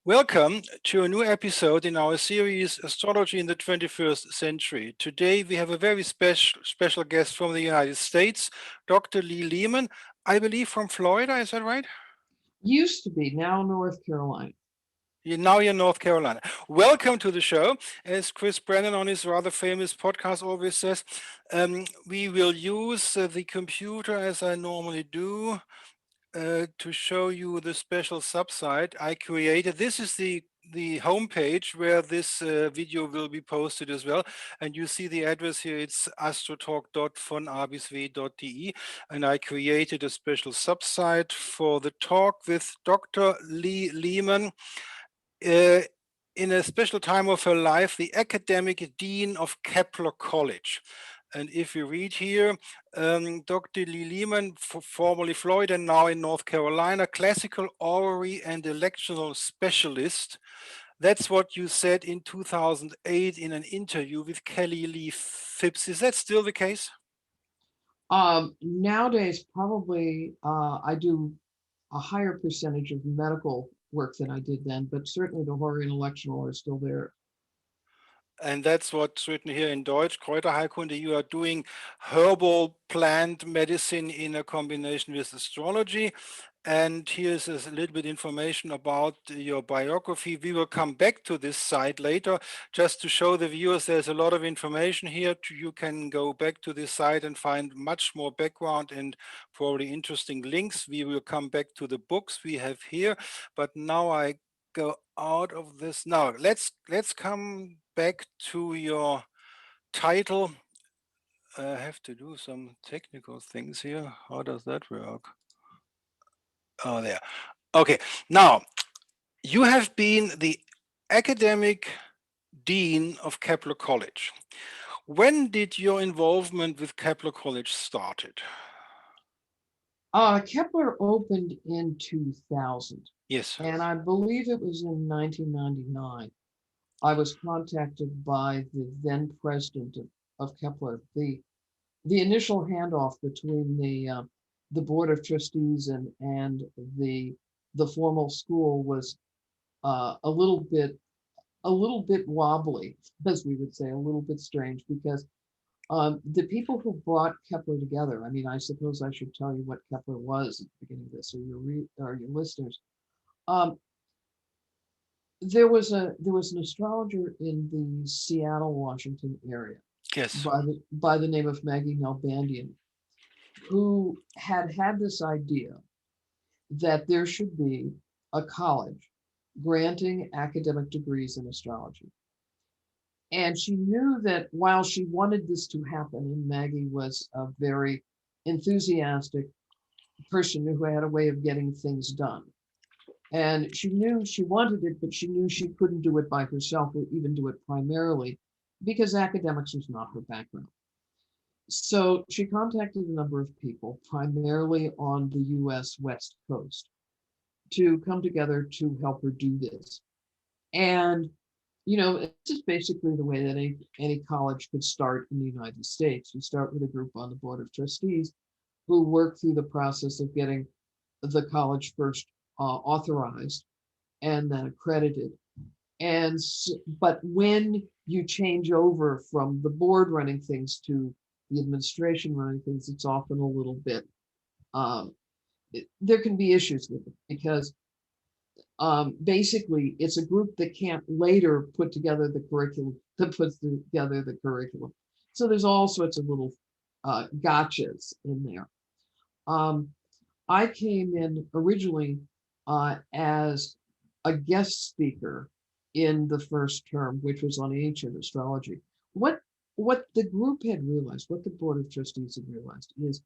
Welcome to a new episode in our series Astrology in the 21st Century. Today we have a very special guest from the United States, Dr. Lehman, I believe from Florida, is that right? Used to be, now North Carolina. Now you're in North Carolina. Welcome to the show. As Chris Brennan on his rather famous podcast always says, we will use the computer as I normally do to show you the special subsite I created. This is the homepage where this video will be posted as well. And you see the address here, it's astrotalk.vonabisw.de. And I created a special subsite for the talk with Dr. Lehman. In a special time of her life, the academic dean of Kepler College. And if you read here, Dr. Lehman, formerly Florida, now in North Carolina, classical orrery and electional specialist. That's what you said in 2008 in an interview with Kelly Lee Phipps. Is that still the case? Nowadays, probably I do a higher percentage of medical work than I did then, but certainly the horary and electional are still there. And that's what's written here in Deutsch, Kräuterheilkunde. You are doing herbal plant medicine in a combination with astrology. And here's a little bit information about your biography. We will come back to this site later, just to show the viewers there's a lot of information here. You can go back to this site and find much more background and probably interesting links. We will come back to the books we have here. But now I go out of this. Now let's come back to your title. I have to do some technical things here. How does that work? Oh, there. Okay. Now, you have been the academic dean of Kepler College. When did your involvement with Kepler College started? Kepler opened in 2000. Yes. And I believe it was in 1999. I was contacted by the then president of Kepler. The initial handoff between the board of trustees and the formal school was a little bit wobbly, as we would say, a little bit strange, because the people who brought Kepler together, I mean, I suppose I should tell you what Kepler was at the beginning of this, or your listeners. There was an astrologer in the Seattle, Washington area, Yes. by the name of Maggie Nalbandian, who had this idea that there should be a college granting academic degrees in astrology. And she knew that while she wanted this to happen, and Maggie was a very enthusiastic person who had a way of getting things done. And she knew she wanted it, but she knew she couldn't do it by herself or even do it primarily because academics was not her background. So she contacted a number of people, primarily on the US West Coast, to come together to help her do this. And, you know, this is basically the way that any college could start in the United States. You start with a group on the board of trustees who work through the process of getting the college first authorized and then accredited. And but when you change over from the board running things to the administration running things, it's often a little bit there can be issues with it because basically it's a group that can't later put together the curriculum that puts together the curriculum. So there's all sorts of little gotchas in there. I came in originally as a guest speaker in the first term, which was on ancient astrology. What the group had realized, what the board of trustees had realized, is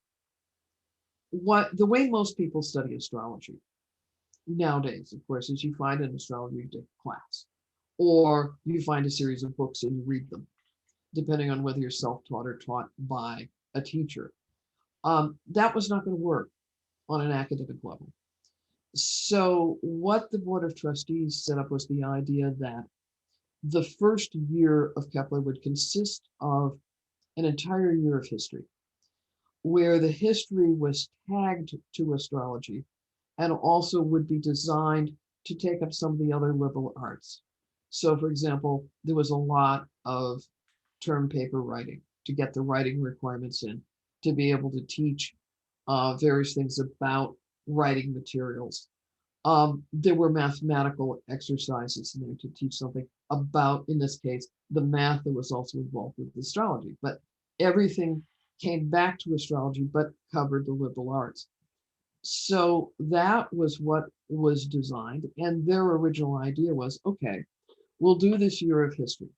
what the way most people study astrology nowadays, of course, is you find an astrology class, or you find a series of books and you read them, depending on whether you're self-taught or taught by a teacher. That was not going to work on an academic level. So what the board of trustees set up was the idea that the first year of Kepler would consist of an entire year of history, where the history was tagged to astrology and also would be designed to take up some of the other liberal arts. So for example, there was a lot of term paper writing to get the writing requirements in, to be able to teach various things about writing materials. There were mathematical exercises in there to teach something about, in this case, the math that was also involved with astrology. But everything came back to astrology, but covered the liberal arts. So that was what was designed. And their original idea was, okay, we'll do this year of history.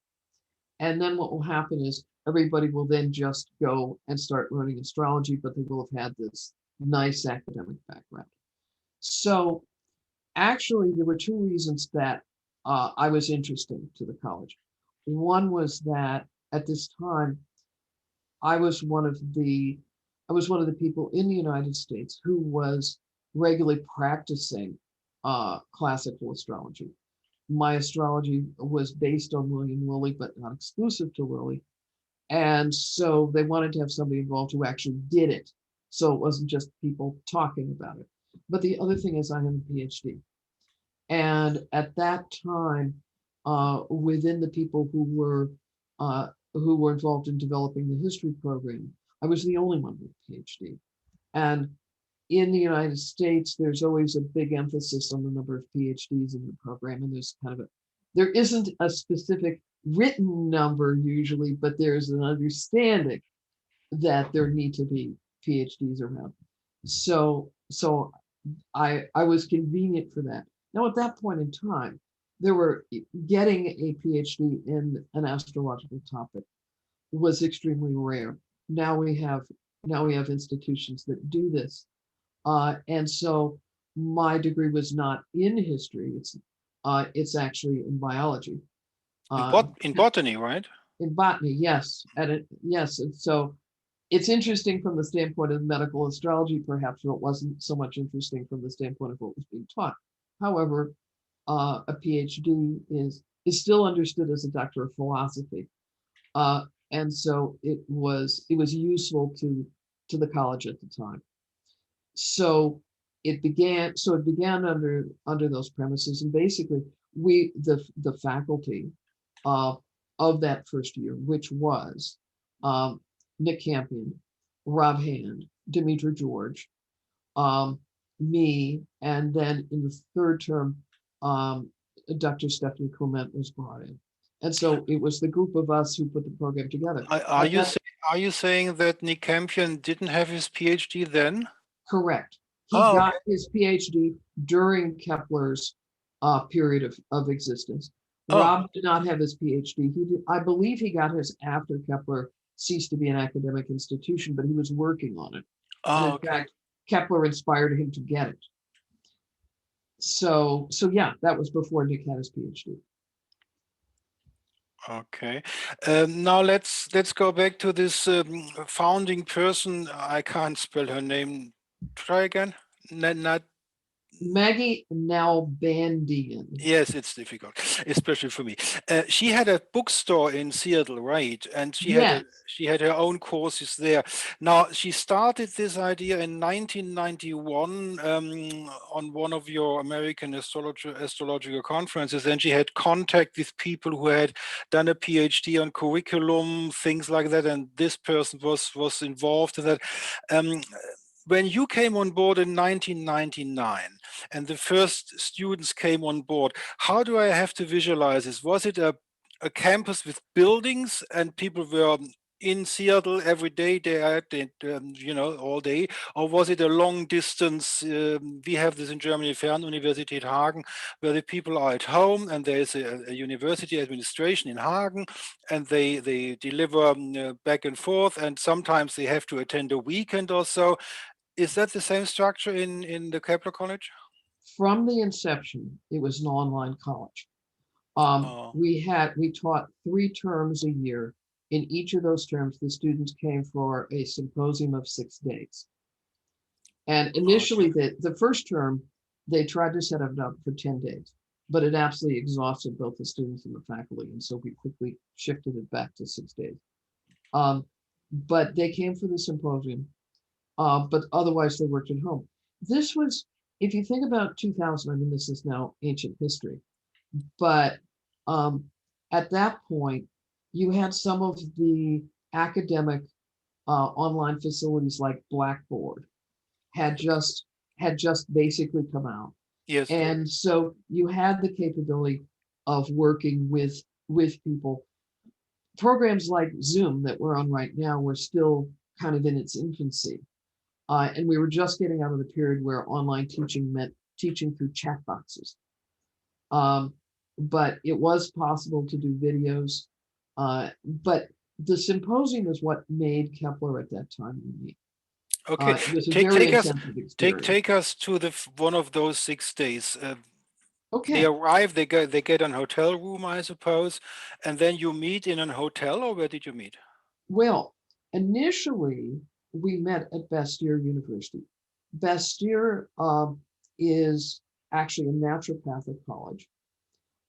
And then what will happen is everybody will then just go and start learning astrology, but they will have had this nice academic background. So actually, there were two reasons that I was interested to the college. One was that at this time, I was one of the people in the United States who was regularly practicing classical astrology. My astrology was based on William Lilly, but not exclusive to Lilly. And so they wanted to have somebody involved who actually did it. So it wasn't just people talking about it. But the other thing is I have a PhD. And at that time, within the people who were involved in developing the history program, I was the only one with a PhD. And in the United States, there's always a big emphasis on the number of PhDs in the program, and there isn't a specific written number usually, but there's an understanding that there need to be PhDs around. So I was convenient for that. Now, at that point in time, getting a PhD in an astrological topic was extremely rare. Now we have institutions that do this. And so my degree was not in history. It's actually in biology. In botany, right? In botany, yes. Yes. And so it's interesting from the standpoint of medical astrology, perhaps, but it wasn't so much interesting from the standpoint of what was being taught. However, a PhD is still understood as a doctor of philosophy. And so it was useful to the college at the time. So it began under those premises, and basically the faculty of that first year, which was Nick Campion, Rob Hand, Demetra George, me, and then in the third term, Dr. Stephanie Clement was brought in. And so it was the group of us who put the program together. Are you saying that Nick Campion didn't have his PhD then? Correct. He got his PhD during Kepler's period of existence. Rob did not have his PhD. I believe he got his after Kepler ceased to be an academic institution, but he was working on it. And in fact, Kepler inspired him to get it. So yeah, that was before Nick had his PhD. Okay. Now let's go back to this founding person. I can't spell her name. Try again. Not Maggie Nalbandian. Yes, it's difficult, especially for me. She had a bookstore in Seattle, right? And she had her own courses there. Now, she started this idea in 1991 on one of your American astrological conferences, and she had contact with people who had done a PhD on curriculum, things like that, and this person was involved in that. When you came on board in 1999 and the first students came on board, how do I have to visualize this? Was it a campus with buildings and people were in Seattle every day, all day? Or was it a long distance? We have this in Germany, Fernuniversität Hagen, where the people are at home and there is a university administration in Hagen and they deliver back and forth, and sometimes they have to attend a weekend or so. Is that the same structure in the Kepler College? From the inception, it was an online college. We taught 3 terms a year. In each of those terms, the students came for a symposium of 6 days. And initially, the first term, they tried to set it up for 10 days, but it absolutely exhausted both the students and the faculty. And so we quickly shifted it back to 6 days. But they came for the symposium. But otherwise they worked at home. This was if you think about 2000, I mean, this is now ancient history, but at that point, you had some of the academic online facilities like Blackboard had just basically come out. Yes. And so you had the capability of working with people. Programs like Zoom that we're on right now were still kind of in its infancy. And we were just getting out of the period where online teaching meant teaching through chat boxes. But it was possible to do videos. But the symposium is what made Kepler at that time unique. Okay. It was a very intensive experience. Take us to one of those 6 days. They Okay. arrive, they get an hotel room, I suppose, and then you meet in a hotel, or where did you meet? Well, initially we met at Bastyr University. Bastyr is actually a naturopathic college.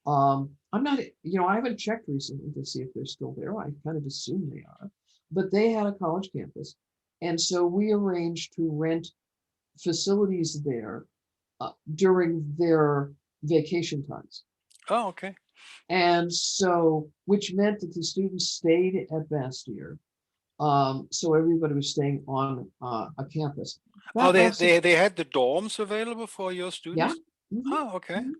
I'm not, I haven't checked recently to see if they're still there. I kind of assume they are, but they had a college campus. And so we arranged to rent facilities there during their vacation times. Oh, okay. And so, which meant that the students stayed at Bastyr. So everybody was staying on a campus. Oh, they had the dorms available for your students? Yeah. Mm-hmm. Oh, okay. Mm-hmm.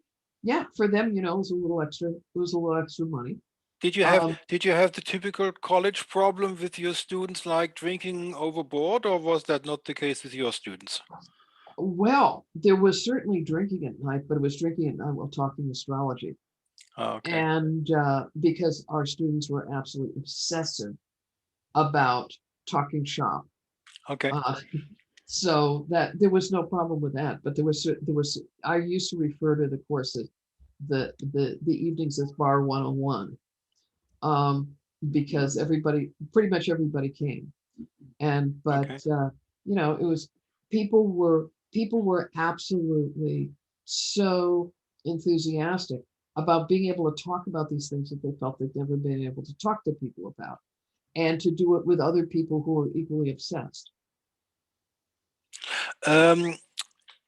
Yeah, for them, it was a little extra. It was a little extra money. Did you have the typical college problem with your students, like drinking overboard, or was that not the case with your students? Well, there was certainly drinking at night, but it was drinking at night while talking astrology. Oh, okay. And because our students were absolutely obsessive about talking shop. Okay. So that there was no problem with that, but there was I used to refer to the course as the evenings as bar 101, because pretty much everybody came, but Okay. it was people were absolutely so enthusiastic about being able to talk about these things that they felt they'd never been able to talk to people about, and to do it with other people who were equally obsessed.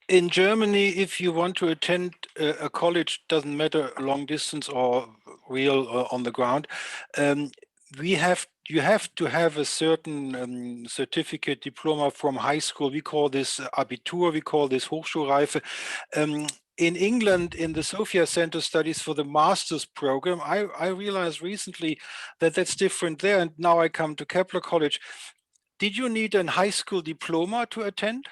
In Germany, if you want to attend a college, doesn't matter long distance or real on the ground, you have to have a certain certificate diploma from high school. We call this Abitur, we call this Hochschulreife. In England, in the Sophia Center studies for the master's program, I realized recently that that's different there. And now I come to Kepler College. Did you need a high school diploma to attend?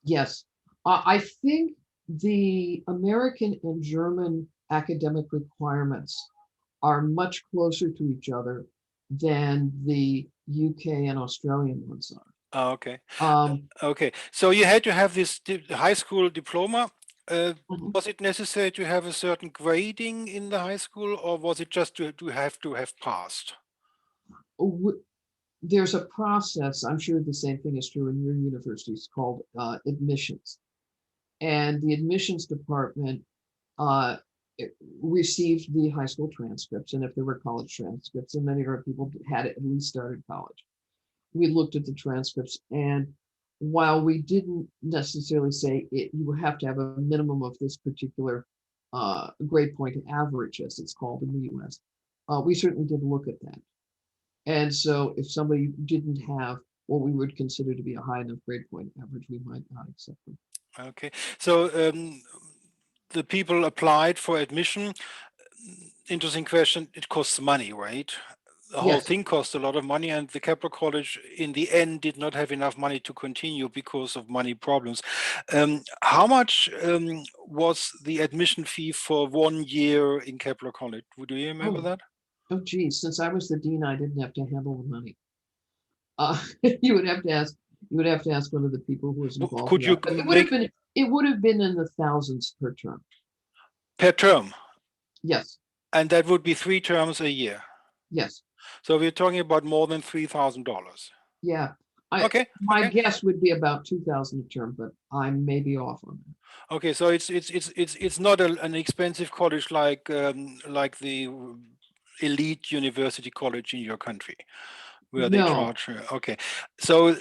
Yes. I think the American and German academic requirements are much closer to each other than the UK and Australian ones are. Oh, okay. Okay. So you had to have this high school diploma. Was it necessary to have a certain grading in the high school, or was it just to have passed? There's a process, I'm sure the same thing is true in your universities, called admissions. And the admissions department received the high school transcripts, and if there were college transcripts, and many of our people had at least started college, we looked at the transcripts, and while we didn't necessarily say you have to have a minimum of this particular grade point average, as it's called in the US, we certainly did look at that. And so if somebody didn't have what we would consider to be a high enough grade point average, we might not accept them. Okay, so the people applied for admission. Interesting question. It costs money, right? The whole thing cost a lot of money, and the Kepler College in the end did not have enough money to continue because of money problems. How much was the admission fee for 1 year in Kepler College? Do you remember that? Oh, geez, since I was the dean, I didn't have to handle the money. You would have to ask. You would have to ask one of the people who was involved. Could you it would have been in the thousands per term. Per term? Yes. And that would be 3 terms a year? Yes. So we're talking about more than $3,000. Yeah. Okay. My guess would be about 2,000 a term, but I may be off on that. Okay, so it's not an expensive college like the elite university college in your country, where they No, charge. Okay, so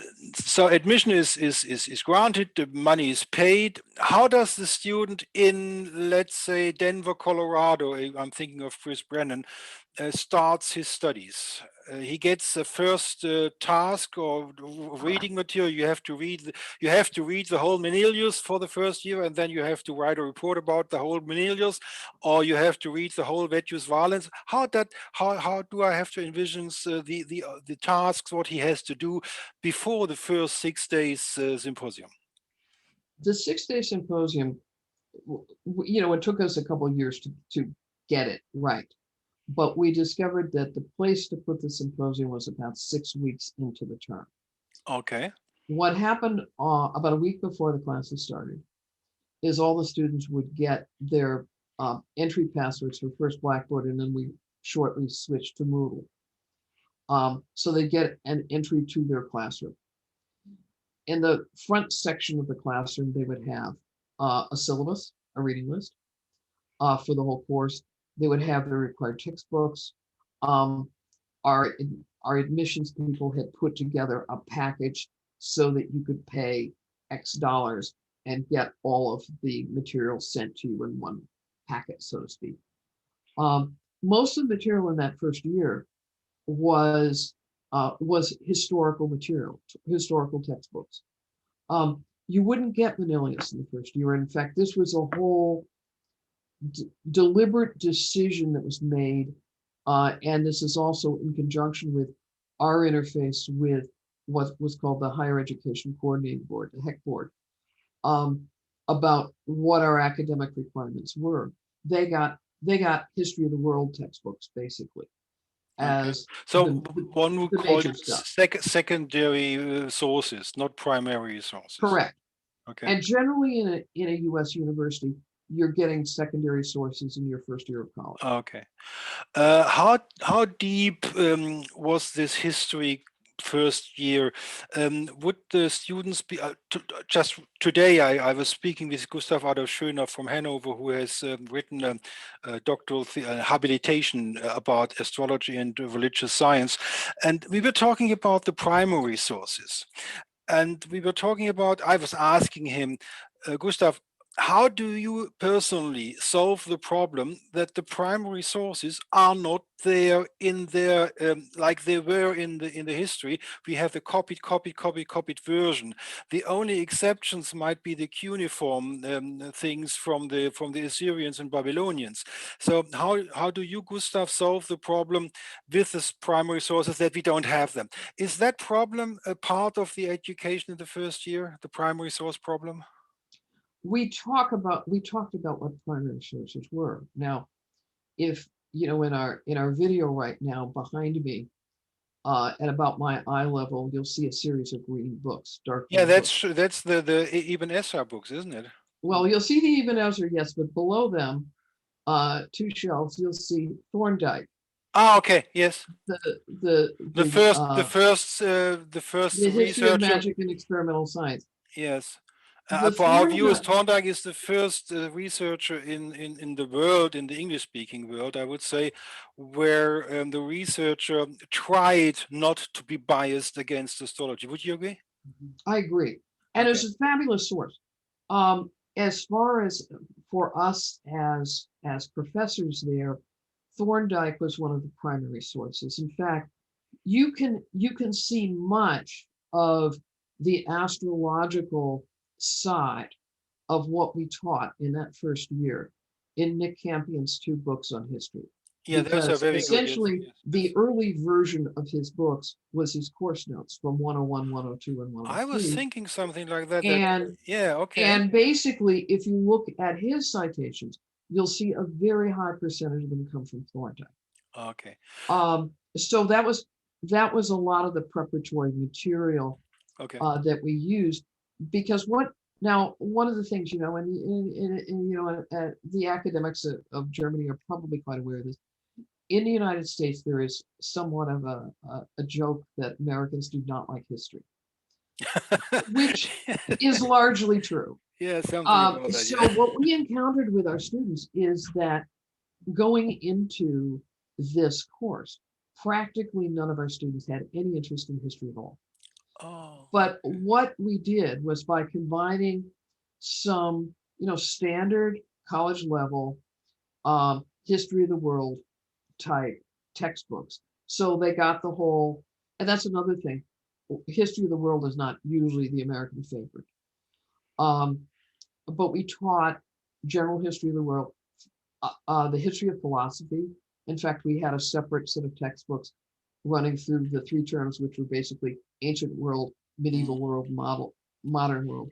admission is granted, the money is paid. How does the student in, let's say, Denver, Colorado, I'm thinking of Chris Brennan, starts his studies? He gets the first task or reading material. You have to read. You have to read the whole Menelaus for the first year, and then you have to write a report about the whole Menelaus, or you have to read the whole Vetus Valens. How do I have to envision the tasks what he has to do before the first 6 days symposium? the 6-day symposium, it took us a couple of years to get it right. But we discovered that the place to put the symposium was about 6 weeks into the term. Okay. What happened about a week before the classes started is all the students would get their entry passwords for first Blackboard, and then we shortly switched to Moodle. So they get an entry to their classroom. In the front section of the classroom, they would have a syllabus, a reading list for the whole course. They would have the required textbooks. Our admissions people had put together a package so that you could pay X dollars and get all of the material sent to you in one packet, so to speak. Most of the material in that first year was historical material, historical textbooks. You wouldn't get Menelaus in the first year. In fact, this was a whole deliberate decision that was made, and this is also in conjunction with our interface with what was called the Higher Education Coordinating Board, the HEC board, about what our academic requirements were. They got history of the world textbooks basically as so one would call it secondary sources, not primary sources. Correct. Okay. And generally in a U.S. university, you're getting secondary sources in your first year of college. Okay. How deep was this history first year? Would the students be just today? I was speaking with Gustav Adolf Schöner from Hanover, who has written a doctoral habilitation about astrology and religious science, and we were talking about the primary sources, and we were talking about. I was asking him, Gustav, how do you personally solve the problem that the primary sources are not there in their like they were in the history? We have the copied version. The only exceptions might be the cuneiform things from the Assyrians and Babylonians. So how do you, Gustav, solve the problem with the primary sources that we don't have them? Is that problem a part of the education in the first year, the primary source problem? We talked about what primary sources were. Now, if in our video right now behind me, at about my eye level, you'll see a series of green books, dark green that's books. that's the Ibn Ezra books, isn't it? Well, you'll see the Ibn Ezra, yes, but below them, 2 shelves, you'll see Thorndike. Ah, okay, yes. The first history of researcher. magic and experimental science. Yes. The For our viewers, Thorndike- Thorndike is the first researcher in the world, in the English-speaking world, I would say, where the researcher tried not to be biased against astrology. Would you agree? I agree. And Okay. it's a fabulous source. As far as for us as professors there, Thorndike was one of the primary sources. In fact, you can see much of the astrological side of what we taught in that first year in Nick Campion's 2 books on history. Yeah, those are very essentially good. Yes. the early version of his books was his course notes from 101, 102, and 103. I was thinking something like that. And yeah, okay. And basically, if you look at his citations, you'll see a very high percentage of them come from Thorndike. Okay. So that was a lot of the preparatory material that we used, because one of the things, the academics of Germany are probably quite aware of this. In the United States, there is somewhat of a joke that Americans do not like history, which is largely true. Yeah, something about that, so yeah. what we encountered with our students is that going into this course, Practically none of our students had any interest in history at all. Oh, But what we did was by combining some, standard college level history of the world type textbooks. So they got the whole, and that's another thing. History of the world is not usually the American favorite. But we taught general history of the world, the history of philosophy. In fact, we had a separate set of textbooks running through the three terms, which were basically ancient world, medieval world, modern world.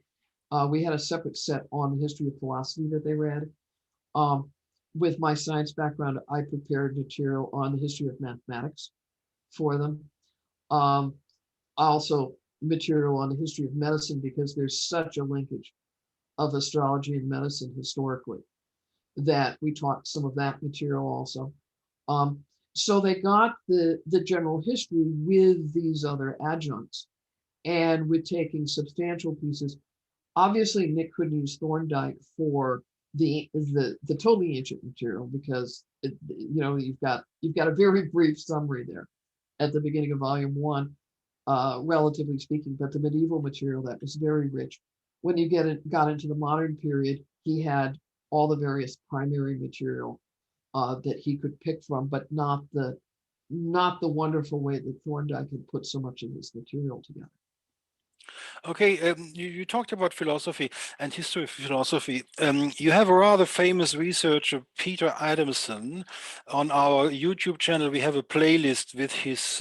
We had a separate set on the history of philosophy that they read. With my science background, I prepared material on the history of mathematics for them. Also material on the history of medicine, because there's such a linkage of astrology and medicine historically, that we taught some of that material also. So they got the general history with these other adjuncts, and with taking substantial pieces. Obviously, Nick couldn't use Thorndike for the totally ancient material, because you've got a very brief summary there at the beginning of volume 1, relatively speaking. But the medieval material, that was very rich. When you got into the modern period, he had all the various primary material that he could pick from, but not the wonderful way that Thorndike had put so much of his material together. okay. You talked about philosophy and history of philosophy. You have a rather famous researcher, Peter Adamson, on our YouTube channel. We have a playlist with his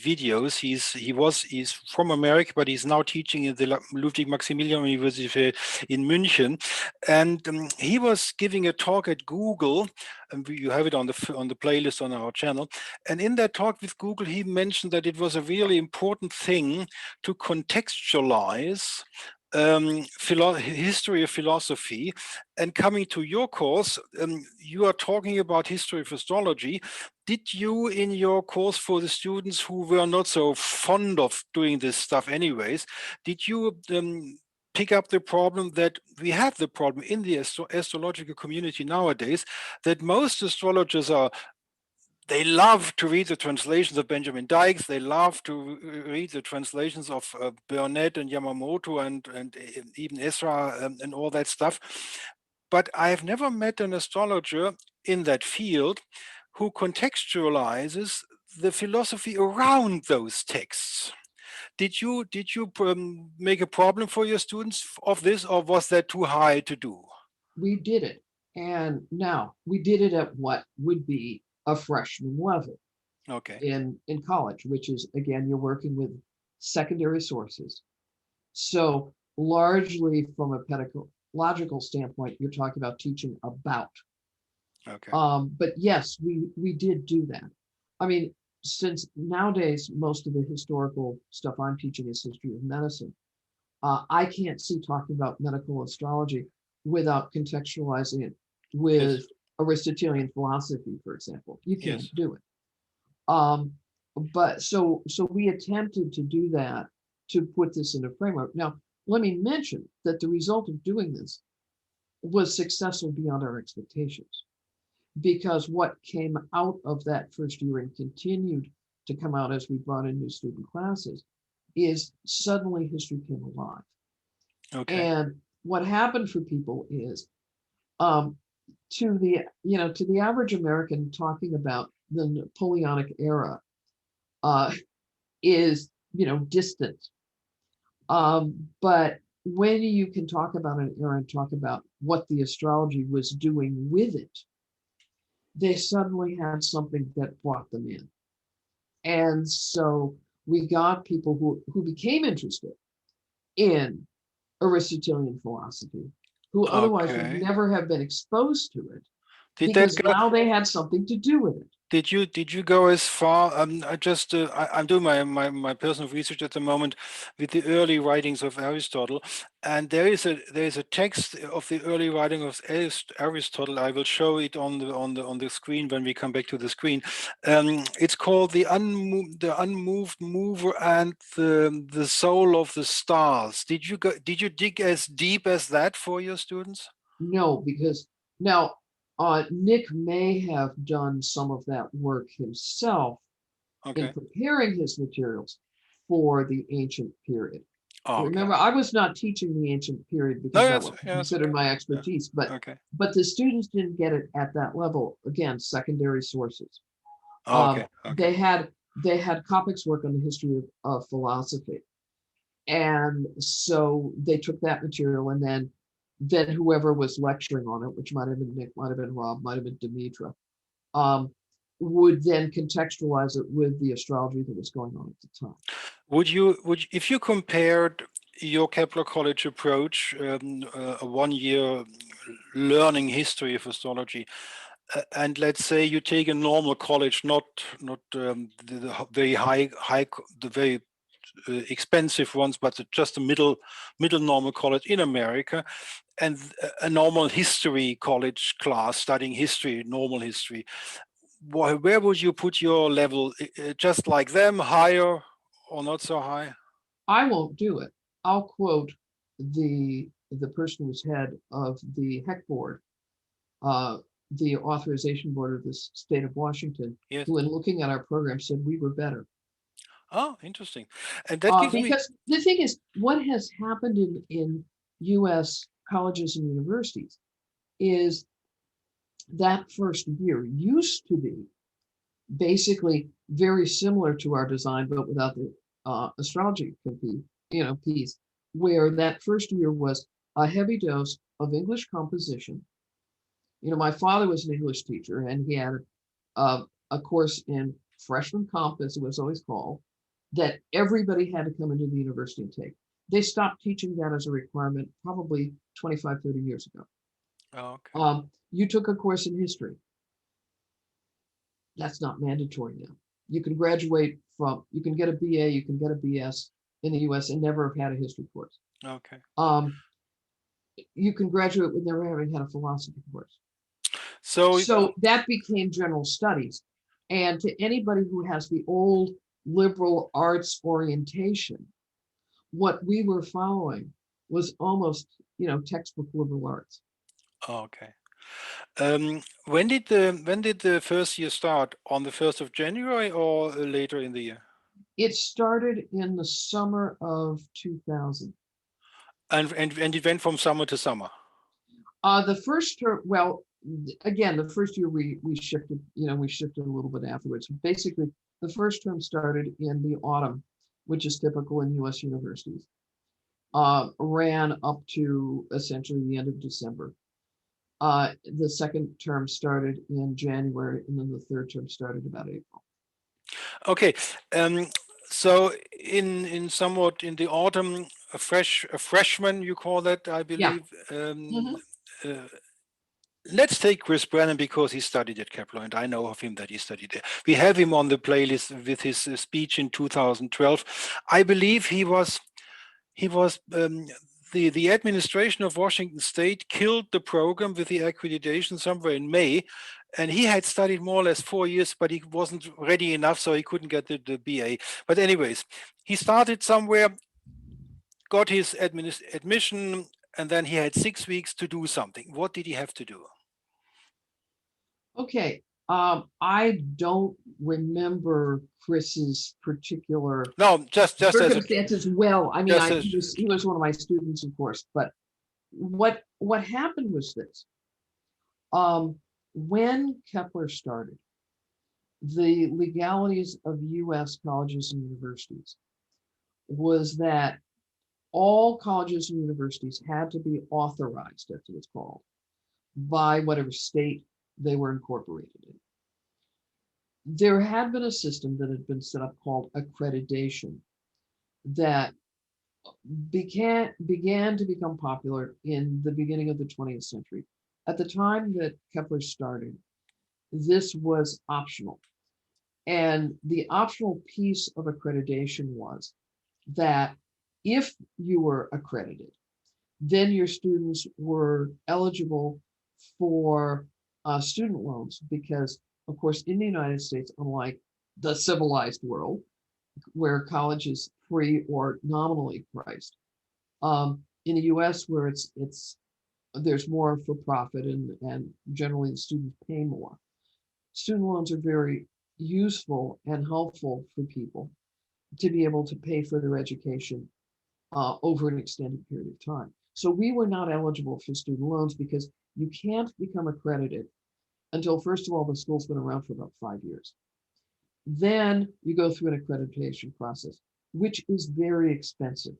videos. He's from America, but he's now teaching at the Ludwig Maximilian University in München, and he was giving a talk at Google. And you have it on the playlist on our channel. And in that talk with Google, he mentioned that it was a really important thing to contextualize history of philosophy. And coming to your course, you are talking about history of astrology. Did you, in your course for the students who were not so fond of doing this stuff anyways, did you pick up the problem that we have the problem in the astrological community nowadays, that most astrologers they love to read the translations of Benjamin Dykes. They love to read the translations of Burnett and Yamamoto and even Ezra and all that stuff. But I've never met an astrologer in that field who contextualizes the philosophy around those texts. Did you make a problem for your students of this, or was that too high to do? We did it, and now we did it at what would be a freshman level Okay. in college, which is, again, you're working with secondary sources. So largely from a pedagogical standpoint, you're talking about teaching about. Okay. But yes, we did do that. I mean, since nowadays most of the historical stuff I'm teaching is history of medicine, I can't see talking about medical astrology without contextualizing it with Aristotelian philosophy, for example. You can't do it. But so we attempted to do that, to put this in a framework. Now, let me mention that the result of doing this was successful beyond our expectations, because what came out of that first year and continued to come out as we brought in new student classes is suddenly history came alive. Okay. And what happened for people is, to the average American, talking about the Napoleonic era is distant. But when you can talk about an era and talk about what the astrology was doing with it, they suddenly had something that brought them in. And so we got people who became interested in Aristotelian philosophy, who otherwise would never have been exposed to it, because now they had something to do with it. Did you go as far? I'm doing my personal research at the moment with the early writings of Aristotle, and there is a text of the early writing of Aristotle. I will show it on the screen when we come back to the screen. It's called the unmoved mover and the soul of the stars. Did you dig as deep as that for your students? No, because now Nick may have done some of that work himself in Okay. preparing his materials for the ancient period. Oh, okay. Remember, I was not teaching the ancient period No, because that was that's considered okay. my Yeah. expertise, Okay. but the students didn't get it at that level. Again, secondary sources. Oh, okay. Okay. They had Kopic's work on the history of philosophy, and so they took that material, and then whoever was lecturing on it, which might have been Nick, might have been Rob, might have been Demetra, um, would then contextualize it with the astrology that was going on at the time. If you compared your Kepler College approach, a 1 year learning history of astrology, and let's say you take a normal college, not the very the very expensive ones, but just a middle normal college in America, and a normal history college class studying history, normal history. Where would you put your level? Just like them, higher or not so high? I won't do it. I'll quote the person who's head of the HEC board, the authorization board of the state of Washington, Yes. who in looking at our program said we were better. Oh, interesting. And that gives me. Because the thing is, what has happened in US colleges and universities is that first year used to be basically very similar to our design, but without the astrology piece, where that first year was a heavy dose of English composition. My father was an English teacher, and he had a course in freshman comp, as it was always called, that everybody had to come into the university and take. They stopped teaching that as a requirement probably 25, 30 years ago. Oh, okay. You took a course in history. That's not mandatory now. You can graduate you can get a BA, you can get a BS in the US and never have had a history course. Okay. You can graduate with never having had a philosophy course. So that became general studies. And to anybody who has the old liberal arts orientation, what we were following was almost, textbook liberal arts. okay. When did the first year start? On the 1st of January or later in the year? It started in the summer of 2000. And it went from summer to summer. The first term, well, again, the first year we shifted, we shifted a little bit afterwards. Basically, the first term started in the autumn, which is typical in US universities. Ran up to essentially the end of December. The second term started in January, and then the third term started about April. Okay. So in somewhat in the autumn, a freshman, you call that, I believe. Yeah. Let's take Chris Brennan because he studied at Kepler, and I know of him that he studied there. We have him on the playlist with his speech in 2012. I believe he was the administration of Washington State killed the program with the accreditation somewhere in May, and he had studied more or less 4 years, but he wasn't ready enough, so he couldn't get the BA. But anyways, he started somewhere, got his admission, and then he had 6 weeks to do something. What did he have to do? Okay. I don't remember Chris's particular just circumstances well. I mean, he was one of my students, of course, but what happened was this. When Kepler started, the legalities of US colleges and universities was that all colleges and universities had to be authorized, as it was called, by whatever state they were incorporated in. There had been a system that had been set up called accreditation that began to become popular in the beginning of the 20th century. At the time that Kepler started, this was optional. And the optional piece of accreditation was that if you were accredited, then your students were eligible for student loans because, of course, in the United States, unlike the civilized world, where college is free or nominally priced, in the US, where it's there's more for profit, and generally the students pay more. Student loans are very useful and helpful for people to be able to pay for their education over an extended period of time. So we were not eligible for student loans because you can't become accredited until, first of all, the school's been around for about 5 years. Then you go through an accreditation process, which is very expensive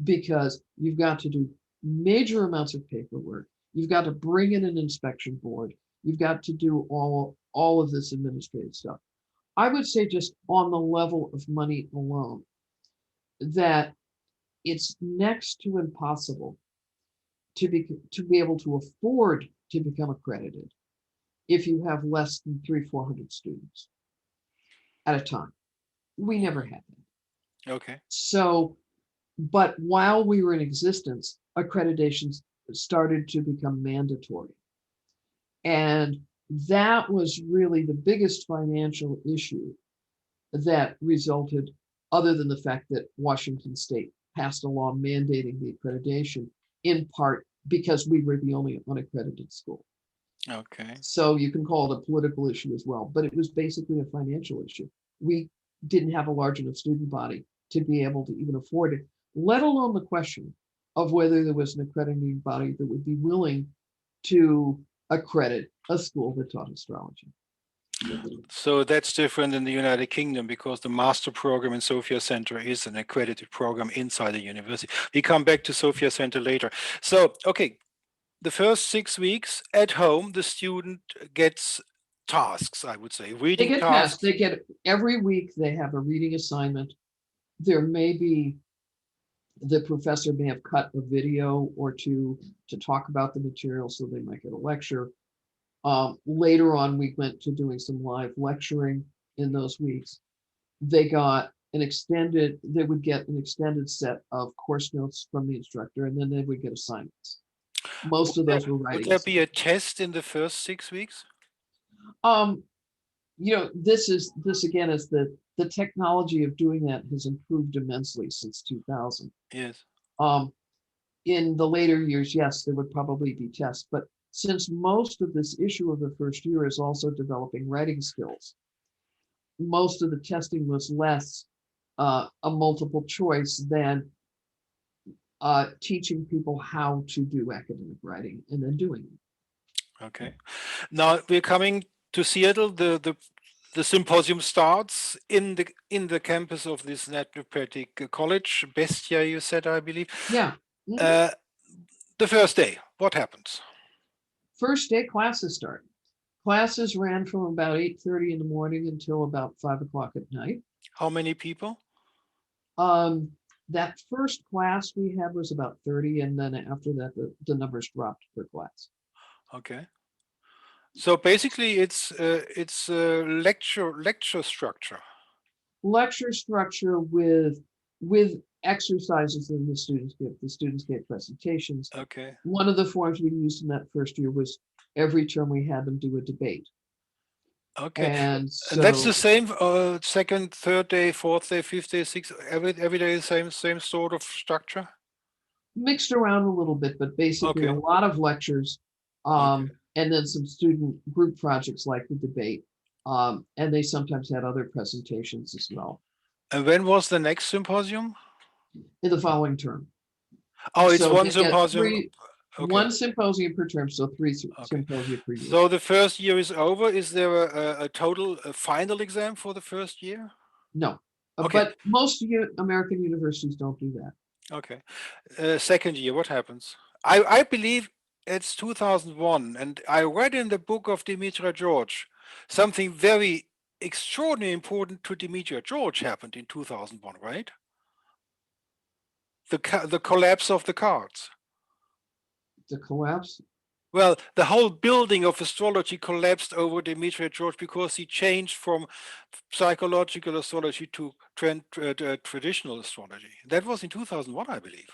because you've got to do major amounts of paperwork. You've got to bring in an inspection board. You've got to do all of this administrative stuff. I would say just on the level of money alone, that it's next to impossible to be able to afford to become accredited if you have less than 300-400 students at a time. We never had that. Okay. So, but while we were in existence, accreditations started to become mandatory. And that was really the biggest financial issue that resulted, other than the fact that Washington State passed a law mandating the accreditation, in part because we were the only unaccredited school. Okay. So you can call it a political issue as well, but it was basically a financial issue. We didn't have a large enough student body to be able to even afford it, let alone the question of whether there was an accrediting body that would be willing to accredit a school that taught astrology. So that's different in the United Kingdom because the master program in Sophia Center is an accredited program inside the university. We come back to Sophia Center later. So, okay, the first 6 weeks at home, the student gets tasks, I would say, They reading get tasks. tests. They get every week. They have a reading assignment. There may be, the professor may have cut a video or two to talk about the material, so they might get a lecture. Later on, we went to doing some live lecturing in those weeks. They got they would get an extended set of course notes from the instructor, and then they would get assignments. Most of those were Would writing there be a assignments. test in the first 6 weeks? This again is the technology of doing that has improved immensely since 2000. Yes. In the later years, yes, there would probably be tests, but since most of this issue of the first year is also developing writing skills, most of the testing was less a multiple choice than teaching people how to do academic writing and then doing it. Okay. Now we're coming to Seattle. The symposium starts in the campus of this naturopathic college, Bestia, you said, I believe. Yeah. The first day, what happens? First day classes start. Classes ran from about 8:30 in the morning until about 5 o'clock at night. How many people? That first class we had was about 30, and then after that, the numbers dropped per class. Okay. So basically, it's lecture structure. Lecture structure with exercises that the students give. The students gave presentations. Okay. One of the forms we used in that first year was every term we had them do a debate. Okay. And that's the same second, third day, fourth day, fifth day, sixth, every day the same sort of structure? Mixed around a little bit, but basically Okay. a lot of lectures, Okay. and then some student group projects like the debate. And they sometimes had other presentations as well And when was the next symposium? in the following term. Oh, it's So one they get symposium. Okay. one symposium per term, so 3 symposia per year. So the first year is over. Is there a total final exam for the first year? No, Okay. but most American universities don't do that. Okay. Second year, what happens? I believe it's 2001, and I read in the book of Demetria George something very extraordinarily important to Demetria George happened in 2001, right? The collapse of the cards. The collapse? Well, the whole building of astrology collapsed over Demetria George because he changed from psychological astrology to traditional astrology. That was in 2001, I believe.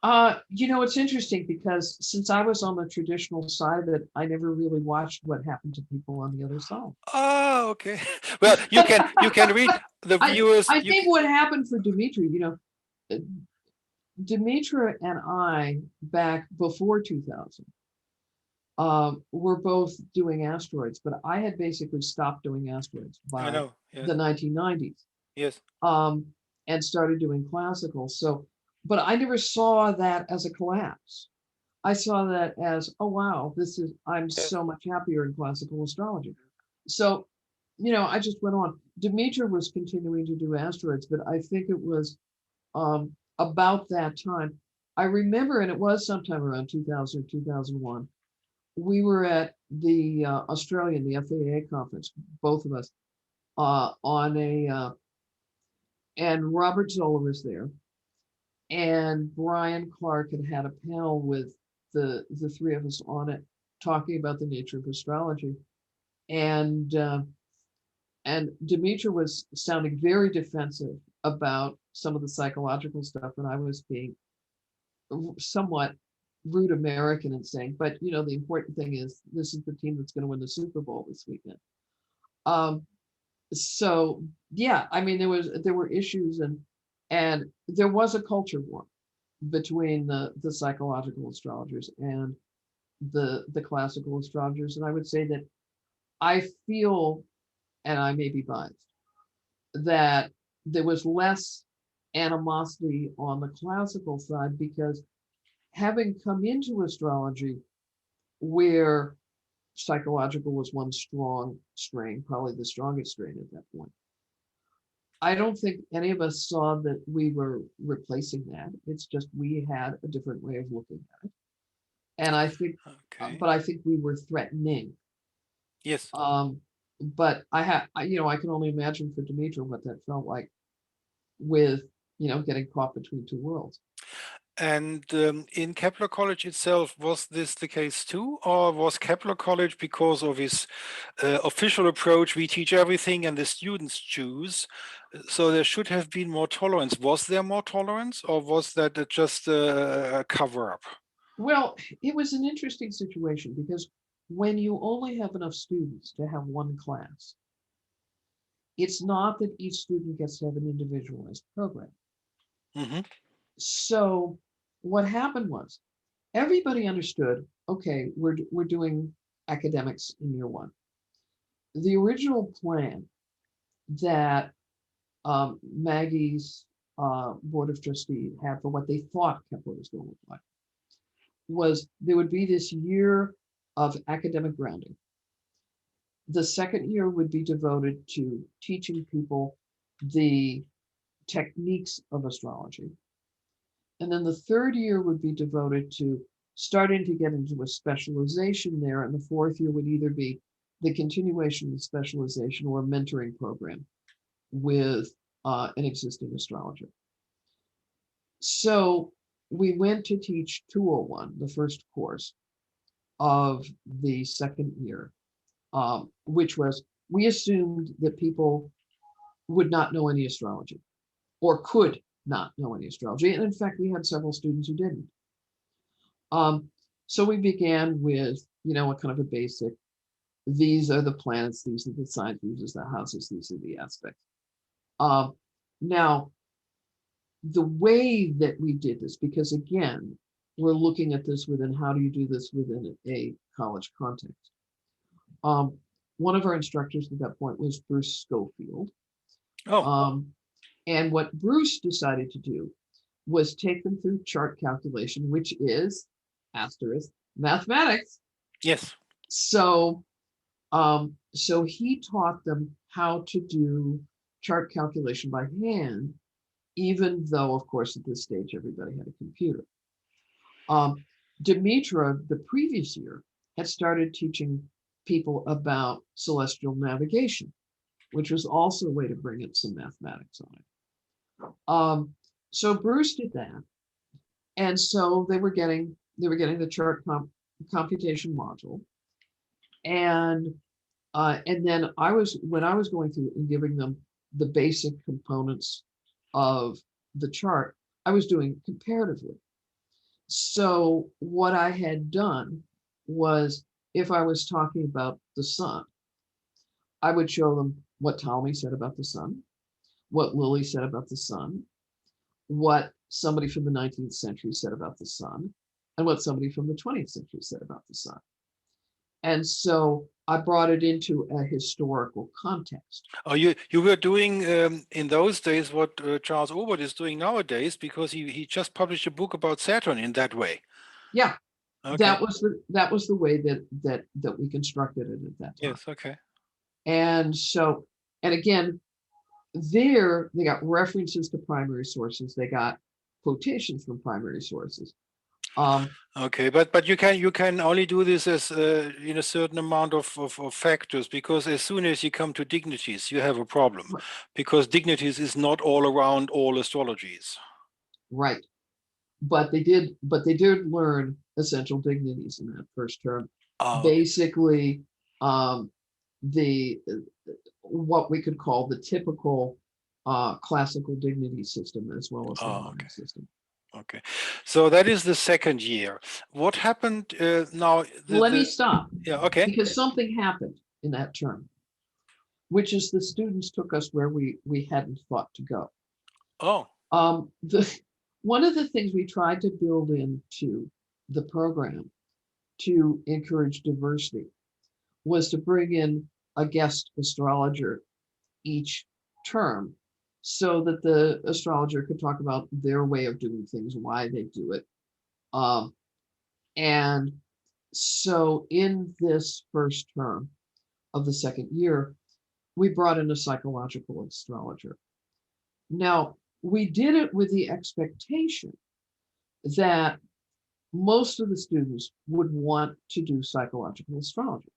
It's interesting because since I was on the traditional side, that I never really watched what happened to people on the other side. Oh, okay. Well, you can read the viewers. I think what happened for Dimitri, Demetra and I, back before 2000, were both doing asteroids, but I had basically stopped doing asteroids I by know. Yes. the 1990s, Yes. and started doing classical. So, but I never saw that as a collapse. I saw that as, oh wow, I'm Yes. so much happier in classical astrology. So, I just went on. Demetra was continuing to do asteroids, but I think it was about that time. I remember, and it was sometime around 2000 or 2001, we were at the Australian, the FAA conference, both of us, on and Robert Zola was there, and Brian Clark had a panel with the three of us on it, talking about the nature of astrology, and Demetra was sounding very defensive about some of the psychological stuff, and I was being somewhat rude American and saying, but the important thing is this is the team that's going to win the Super Bowl this weekend. So yeah, I mean there were issues, and there was a culture war between the psychological astrologers and the classical astrologers, and I would say that I feel, and I may be biased, that there was less animosity on the classical side, because having come into astrology where psychological was one strong strain, probably the strongest strain at that point, I don't think any of us saw that we were replacing that. It's just we had a different way of looking at it. And I think, Okay. but I think we were threatening. Yes. But I can only imagine for Demetra what that felt like with, getting caught between two worlds. And in Kepler College itself, was this the case too? Or was Kepler College, because of its official approach, we teach everything and the students choose, so there should have been more tolerance? Was there more tolerance, or was that just a cover-up? Well, it was an interesting situation, because when you only have enough students to have one class, it's not that each student gets to have an individualized program. Hmm. So what happened was everybody understood, okay, we're doing academics in year one. The original plan that Maggie's board of trustees had for what they thought Kepler was going to look like was there would be this year of academic grounding. The second year would be devoted to teaching people the techniques of astrology. And then the third year would be devoted to starting to get into a specialization there. And the fourth year would either be the continuation of specialization or a mentoring program with an existing astrologer. So we went to teach 201, the first course of the second year, which was, we assumed that people would not know any astrology or could not know any astrology. And in fact, we had several students who didn't. So we began with, a kind of a basic, these are the planets, these are the signs, these are the houses, these are the aspects. Now, the way that we did this, because again, we're looking at this within, how do you do this within a college context? One of our instructors at that point was Bruce Schofield. Oh, And what Bruce decided to do was take them through chart calculation, which is asterisk mathematics. yes. So, so he taught them how to do chart calculation by hand, even though, of course, at this stage, everybody had a computer. Demetra, the previous year, had started teaching people about celestial navigation, which was also a way to bring in some mathematics on it. So Bruce did that, and so they were getting the chart computation module, and then when I was going through and giving them the basic components of the chart, I was doing comparatively. So what I had done was, if I was talking about the sun, I would show them what Ptolemy said about the sun, what Lilly said about the sun, what somebody from the 19th century said about the sun and what somebody from the 20th century said about the sun. And so I brought it into a historical context. Oh, you were doing in those days what Charles Obert is doing nowadays, because he just published a book about Saturn in that way. Yeah, Okay. that was the way that we constructed it at that time. Yes. Okay. And so, and again, there they got references to primary sources. They got quotations from primary sources. Okay, but you can only do this as in a certain amount of factors, because as soon as you come to dignities, you have a problem, because dignities is not all around all astrologies. Right. But they did learn essential dignities in that first term. Oh, Basically, the what we could call the typical classical dignity system, as well as the modern system. Okay, so that is the second year. What happened now? Let me stop. Yeah, okay. Because something happened in that term, which is the students took us where we hadn't thought to go. Oh. One of the things we tried to build into the program to encourage diversity was to bring in a guest astrologer each term, so that the astrologer could talk about their way of doing things, why they do it. And so in this first term of the second year, we brought in a psychological astrologer. Now, we did it with the expectation that most of the students would want to do psychological astrology.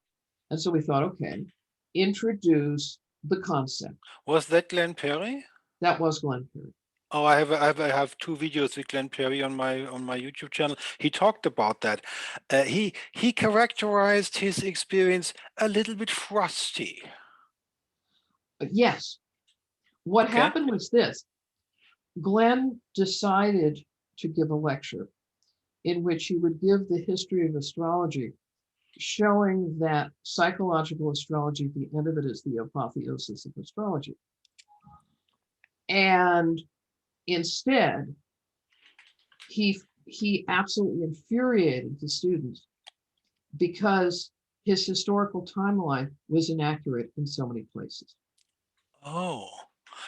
And so we thought, okay, introduce the concept. Was that Glenn Perry? That was Glenn Perry. Oh, I have 2 videos with Glenn Perry on my YouTube channel. He talked about that. He characterized his experience a little bit frosty. Yes. What Okay. happened was this. Glenn decided to give a lecture in which he would give the history of astrology, showing that psychological astrology, at the end of it, is the apotheosis of astrology. And instead, he absolutely infuriated the students because his historical timeline was inaccurate in so many places. Oh,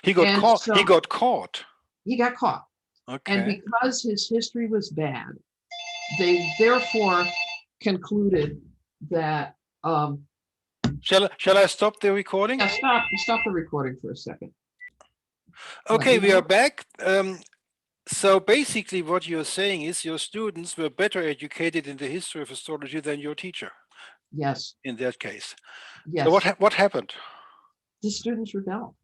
he got caught. So he got caught. He got caught. Okay. And because his history was bad, they therefore concluded that. Shall I stop the recording? Yeah, stop the recording for a second. Okay, we are back. So basically what you're saying is your students were better educated in the history of astrology than your teacher. Yes. In that case. Yes. So what happened? The students rebelled.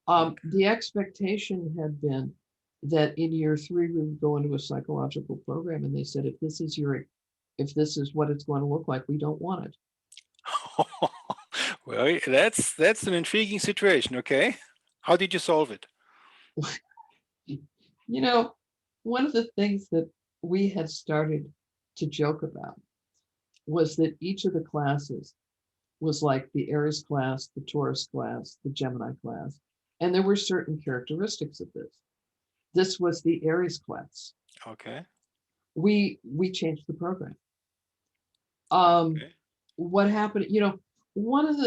The expectation had been that in year 3 we would go into a psychological program, and they said, if this is what it's going to look like, we don't want it. Well, that's an intriguing situation. Okay, how did you solve it? You know, one of the things that we had started to joke about was that each of the classes was like the Aries class, the Taurus class, the Gemini class, and there were certain characteristics of this. This was the Aries class. Okay. We changed the program. Okay. What happened? You know, one of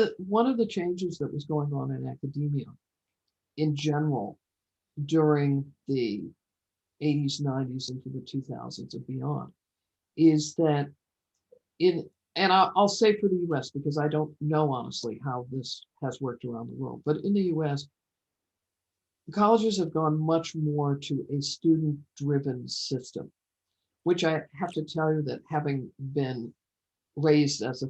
the changes that was going on in academia in general during the 80s, 90s into the 2000s and beyond is that and I'll say for the US, because I don't know honestly how this has worked around the world, but in the US, colleges have gone much more to a student-driven system, which I have to tell you that having been raised as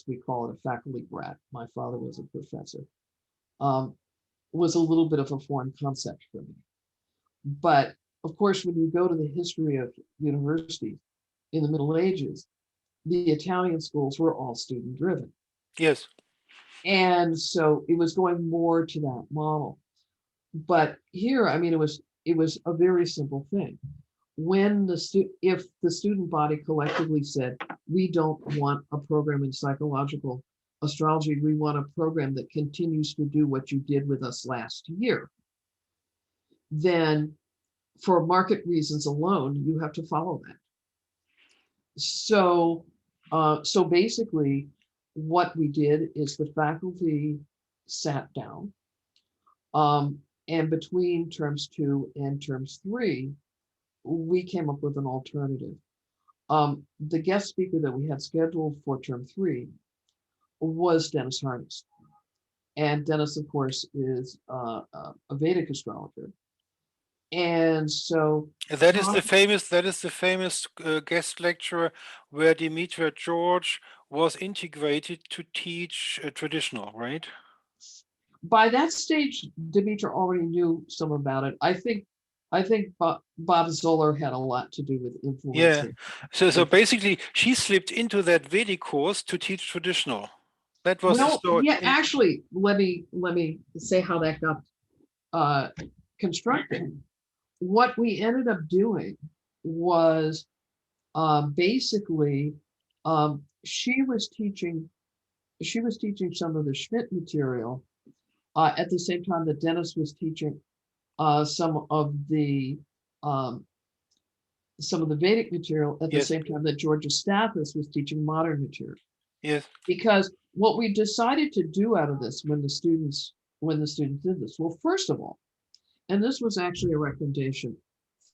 we call it, a faculty brat, my father was a professor, was a little bit of a foreign concept for me. But of course, when you go to the history of universities in the Middle Ages, the Italian schools were all student driven. Yes. And so it was going more to that model. But here, I mean, it was a very simple thing. When if the student body collectively said, we don't want a program in psychological astrology, we want a program that continues to do what you did with us last year, then for market reasons alone, you have to follow that. So, so basically, what we did is the faculty sat down, and between terms 2 and terms 3, we came up with an alternative. The guest speaker that we had scheduled for term 3 was Dennis Harness. And Dennis, of course, is a Vedic astrologer. And so That is the famous guest lecturer where Demetra George was integrated to teach traditional, right? by that stage, Demetra already knew some about it. I think Bob Zoller had a lot to do with influencing. Yeah. So basically, she slipped into that Vedic course to teach traditional. That was the Well, story. yeah, actually, let me say how that got constructed. What we ended up doing was basically she was teaching some of the Schmidt material at the same time that Dennis was teaching some of the Vedic material at the Yes. same time that Georgia Stathis was teaching modern material. Yes. Because what we decided to do out of this when the students did this, well, first of all, and this was actually a recommendation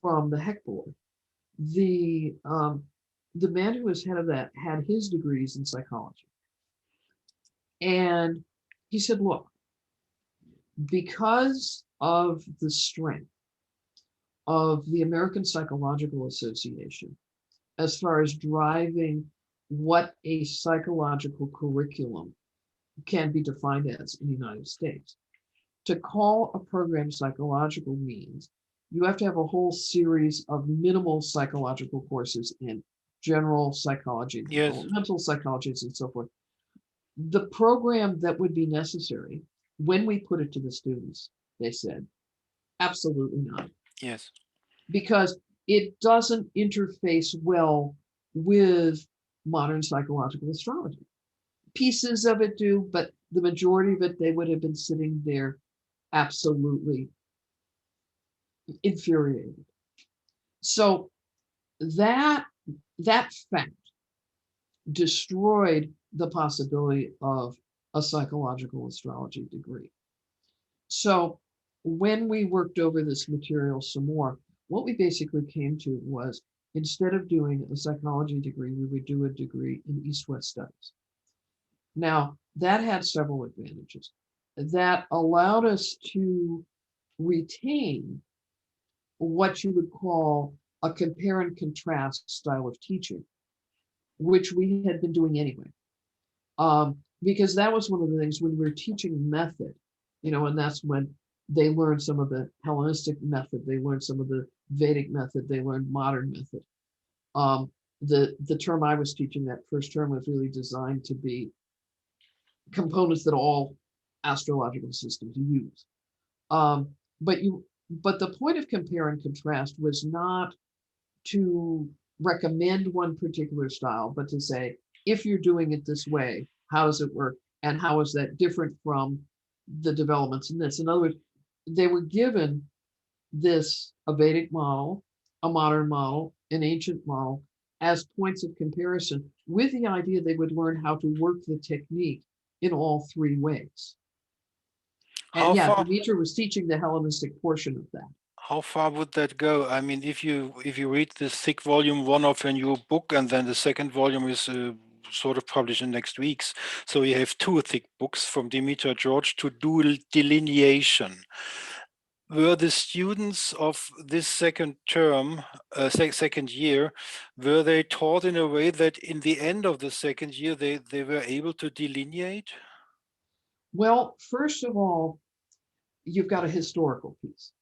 from the Heck board, the man who was head of that had his degrees in psychology. And he said, look, because of the strength of the American Psychological Association, as far as driving what a psychological curriculum can be defined as in the United States, to call a program psychological means you have to have a whole series of minimal psychological courses in general psychology, Yes. developmental psychologies, and so forth. The program that would be necessary, when we put it to the students, they said, absolutely not. Yes. Because it doesn't interface well with modern psychological astrology. Pieces of it do, but the majority of it, they would have been sitting there absolutely infuriated. So that fact destroyed the possibility of a psychological astrology degree. So when we worked over this material some more, what we basically came to was, instead of doing a psychology degree, we would do a degree in East-West studies. Now, that had several advantages. That allowed us to retain what you would call a compare and contrast style of teaching, which we had been doing anyway. Because that was one of the things when we were teaching method, and that's when they learned some of the Hellenistic method, they learned some of the Vedic method, they learned modern method. The term I was teaching, that first term, was really designed to be components that all astrological systems use. But the point of compare and contrast was not to recommend one particular style, but to say, if you're doing it this way, how does it work? And how is that different from the developments in this? In other words, they were given a Vedic model, a modern model, an ancient model, as points of comparison, with the idea they would learn how to work the technique in all three ways. And Demetra was teaching the Hellenistic portion of that. How far would that go? I mean, if you read this thick volume 1 of a new book, and then the second volume is sort of published in next weeks, so you have 2 thick books from Demetra George to do delineation. Were the students of this second term, second year, were they taught in a way that in the end of the second year they were able to delineate? Well, first of all, you've got a historical piece,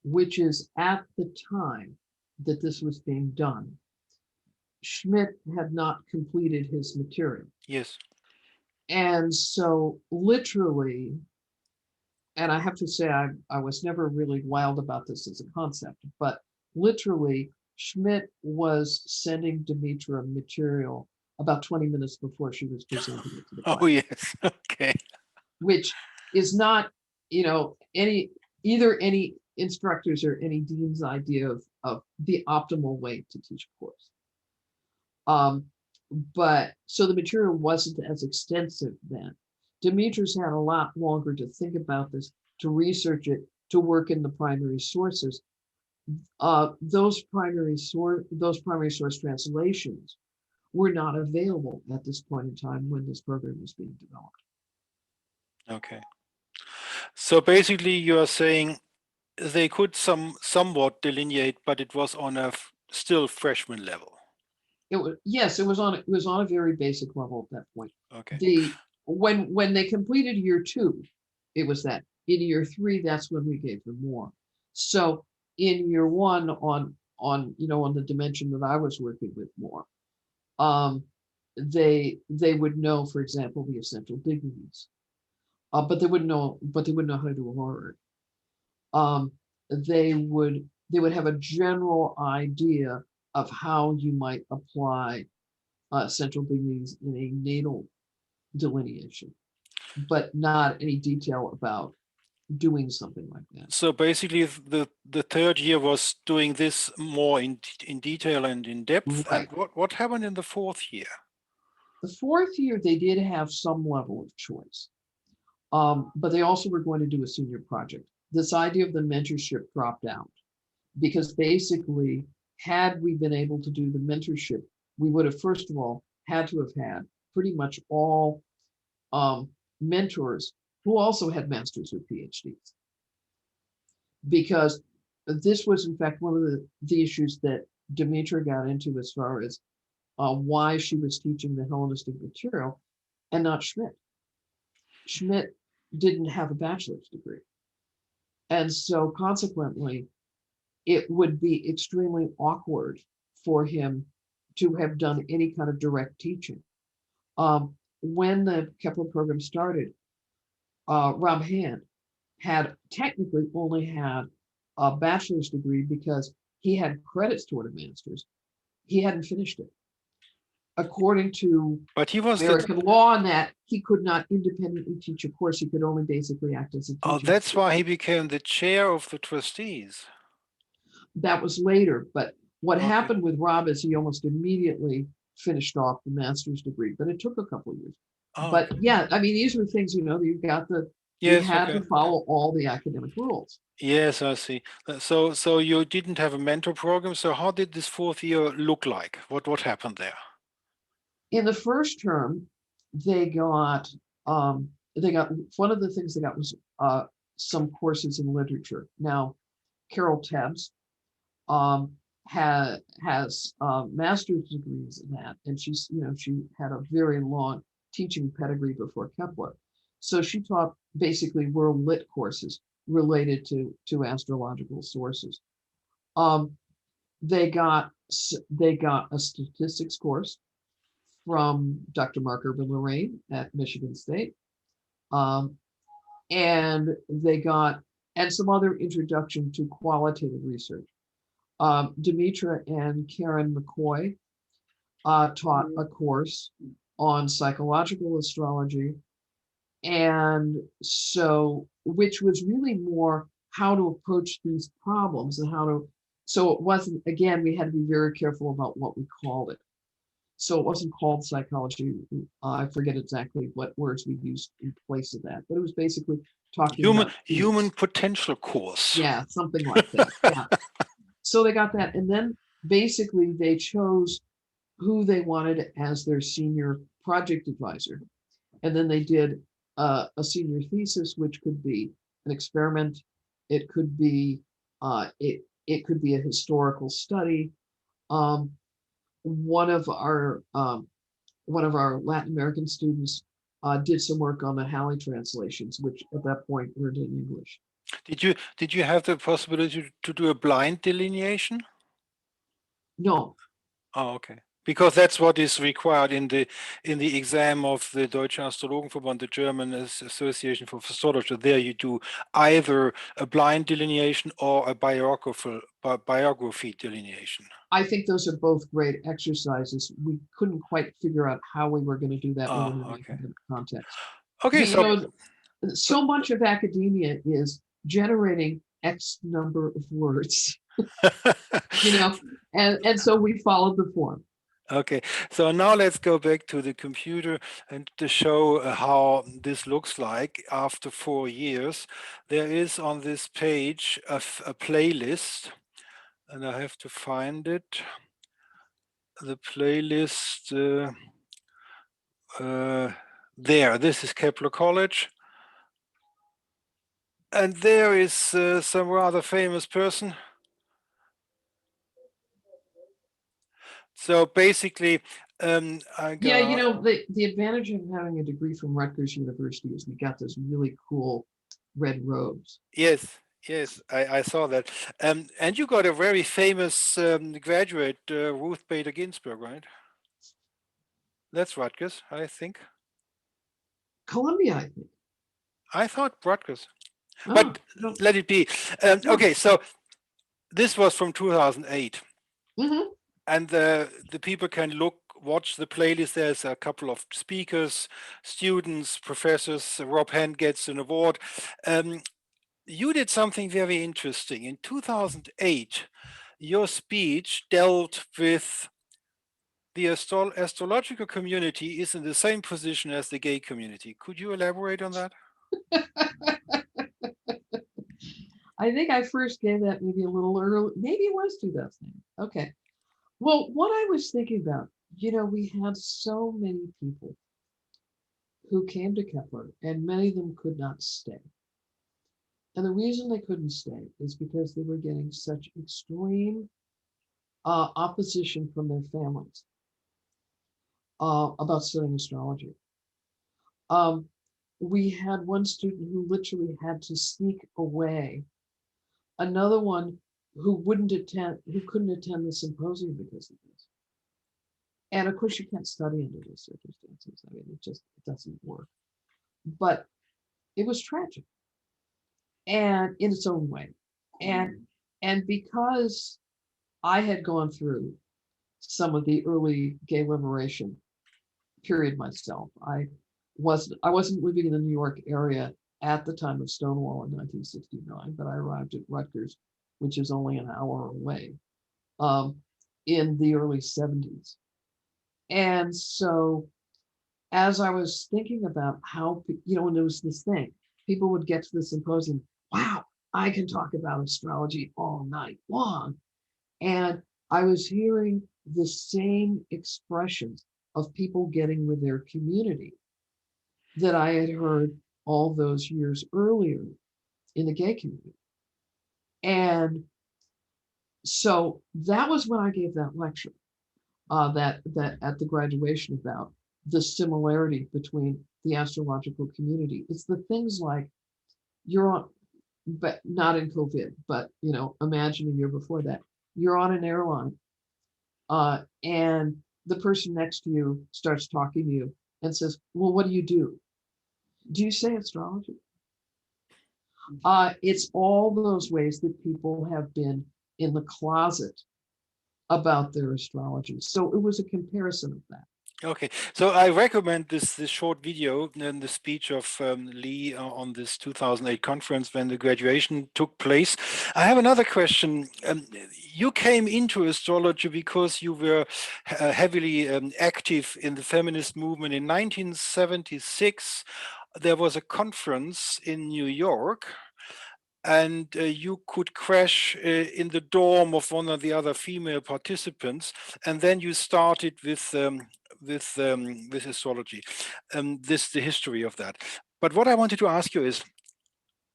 which is at the time that this was being done, Schmidt had not completed his material. Yes. And so literally, and I have to say, I was never really wild about this as a concept, but literally, Schmidt was sending Demetra material about 20 minutes before she was presenting it to the class. Oh, yes. Okay. Which is not, any instructors or any dean's idea of the optimal way to teach a course. But so the material wasn't as extensive then. Demetrius had a lot longer to think about this, to research it, to work in the primary sources. Those primary source translations were not available at this point in time when this program was being developed. Okay. So basically you are saying they could somewhat delineate, but it was on a still freshman level. Yes, it was on a very basic level at that point. Okay. When they completed year 2, it was that. In year 3, that's when we gave them more. So in year 1, on the dimension that I was working with more, they would know, for example, the essential dignities, but they wouldn't know how to do a horror. They would have a general idea of how you might apply central dignities in a natal delineation, but not any detail about doing something like that. So basically the third year was doing this more in detail and in depth. Right. And what happened in the fourth year? The fourth year, they did have some level of choice, but they also were going to do a senior project. This idea of the mentorship dropped out because basically, had we been able to do the mentorship, we would have, first of all, had to have had pretty much all mentors who also had masters or PhDs. Because this was, in fact, one of the issues that Demetra got into as far as why she was teaching the Hellenistic material and not Schmidt. Schmidt didn't have a bachelor's degree. And so consequently, it would be extremely awkward for him to have done any kind of direct teaching. When the Kepler program started, Rob Hand had technically only had a bachelor's degree because he had credits toward a master's. He hadn't finished it. According to American law on that, he could not independently teach a course. He could only basically act as a teacher. Oh, that's why he became the chair of the trustees. That was later, but what happened with Rob is he almost immediately finished off the master's degree, but it took a couple of years. But yeah, I mean, these were things, you had to follow all the academic rules. Yes, I see. So you didn't have a mentor program. So how did this fourth year look like? What happened there? In the first term, they got one of the things they got was some courses in literature. Now, Carol Tebbs has master's degrees in that, and she had a very long teaching pedigree before Kepler. So she taught basically world lit courses related to astrological sources. They got a statistics course from Dr. Mark Urban Lorraine at Michigan State. And they got some other introduction to qualitative research. Demetra and Karen McCauley taught a course on psychological astrology, and so which was really more how to approach these problems and so it wasn't, again, we had to be very careful about what we called it. So it wasn't called psychology. I forget exactly what words we used in place of that, but it was basically talking about human potential course. Yeah, something like that. Yeah. So they got that, and then basically they chose who they wanted as their senior project advisor, and then they did a senior thesis, which could be an experiment. It could be it could be a historical study. One of our Latin American students did some work on the Halley translations, which at that point were in English. Did you have the possibility to do a blind delineation? No. Oh, okay. Because that's what is required in the exam of the Deutsche Astrologenverband, the German Association for Astrology. There you do either a blind delineation or a biography delineation. I think those are both great exercises. We couldn't quite figure out how we were going to do that within an academic context. Okay, so much of academia is generating X number of words, and so we followed the form. Okay, so now let's go back to the computer and to show how this looks like after 4 years. There is on this page a playlist, and I have to find it. The playlist there. This is Kepler College, and there is some rather famous person. So basically, I Yeah, got the advantage of having a degree from Rutgers University is we got those really cool red robes. yes. Yes, I saw that. And you got a very famous graduate, Ruth Bader Ginsburg, right? That's Rutgers, I think. Columbia, I think. I thought Rutgers, Oh, but no. let it be. Okay, so this was from 2008, Mhm. and the people can watch the playlist. There's a couple of speakers, students, professors. Rob Hand gets an award. You did something very interesting. In 2008, your speech dealt with the astrological community is in the same position as the gay community. Could you elaborate on that? I think I first gave that maybe a little early, maybe it was 2008. Okay. Well, what I was thinking about, we had so many people who came to Kepler, and many of them could not stay. And the reason they couldn't stay is because they were getting such extreme opposition from their families about studying astrology. We had one student who literally had to sneak away. Another one who couldn't attend the symposium because of this. And of course, you can't study under those circumstances. I mean, it doesn't work. But it was tragic, and in its own way. And because I had gone through some of the early gay liberation period myself, I wasn't living in the New York area at the time of Stonewall in 1969, but I arrived at Rutgers, which is only an hour away, in the early 70s. And so as I was thinking about how, when there was this thing, people would get to the symposium, wow, I can talk about astrology all night long. And I was hearing the same expressions of people getting with their community that I had heard all those years earlier in the gay community. And so that was when I gave that lecture, that at the graduation, about the similarity between the astrological community. It's the things like you're on, but not in COVID, but imagine a year before that, you're on an airline, and the person next to you starts talking to you and says, well, what do you do? Do you say astrology? It's all those ways that people have been in the closet about their astrology. So it was a comparison of that. Okay, so I recommend this short video and the speech of Lee on this 2008 conference when the graduation took place. I have another question. You came into astrology because you were heavily active in the feminist movement. In 1976, there was a conference in New York, and you could crash in the dorm of one of the other female participants, and then you started with astrology. The history of that. But what I wanted to ask you is,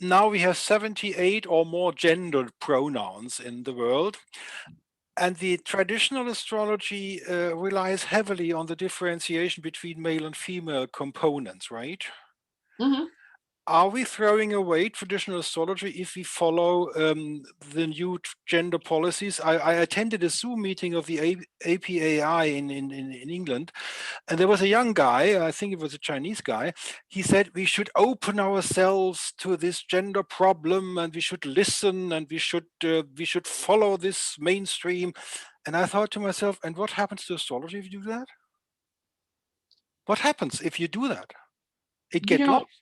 now we have 78 or more gendered pronouns in the world, and the traditional astrology relies heavily on the differentiation between male and female components, right? Mm-hmm. Are we throwing away traditional astrology if we follow the new gender policies? I attended a Zoom meeting of the APAI in England, and there was a young guy, I think it was a Chinese guy. He said we should open ourselves to this gender problem, and we should listen, and we should follow this mainstream. And I thought to myself, and what happens to astrology if you do that? What happens if you do that? It You gets know, lost.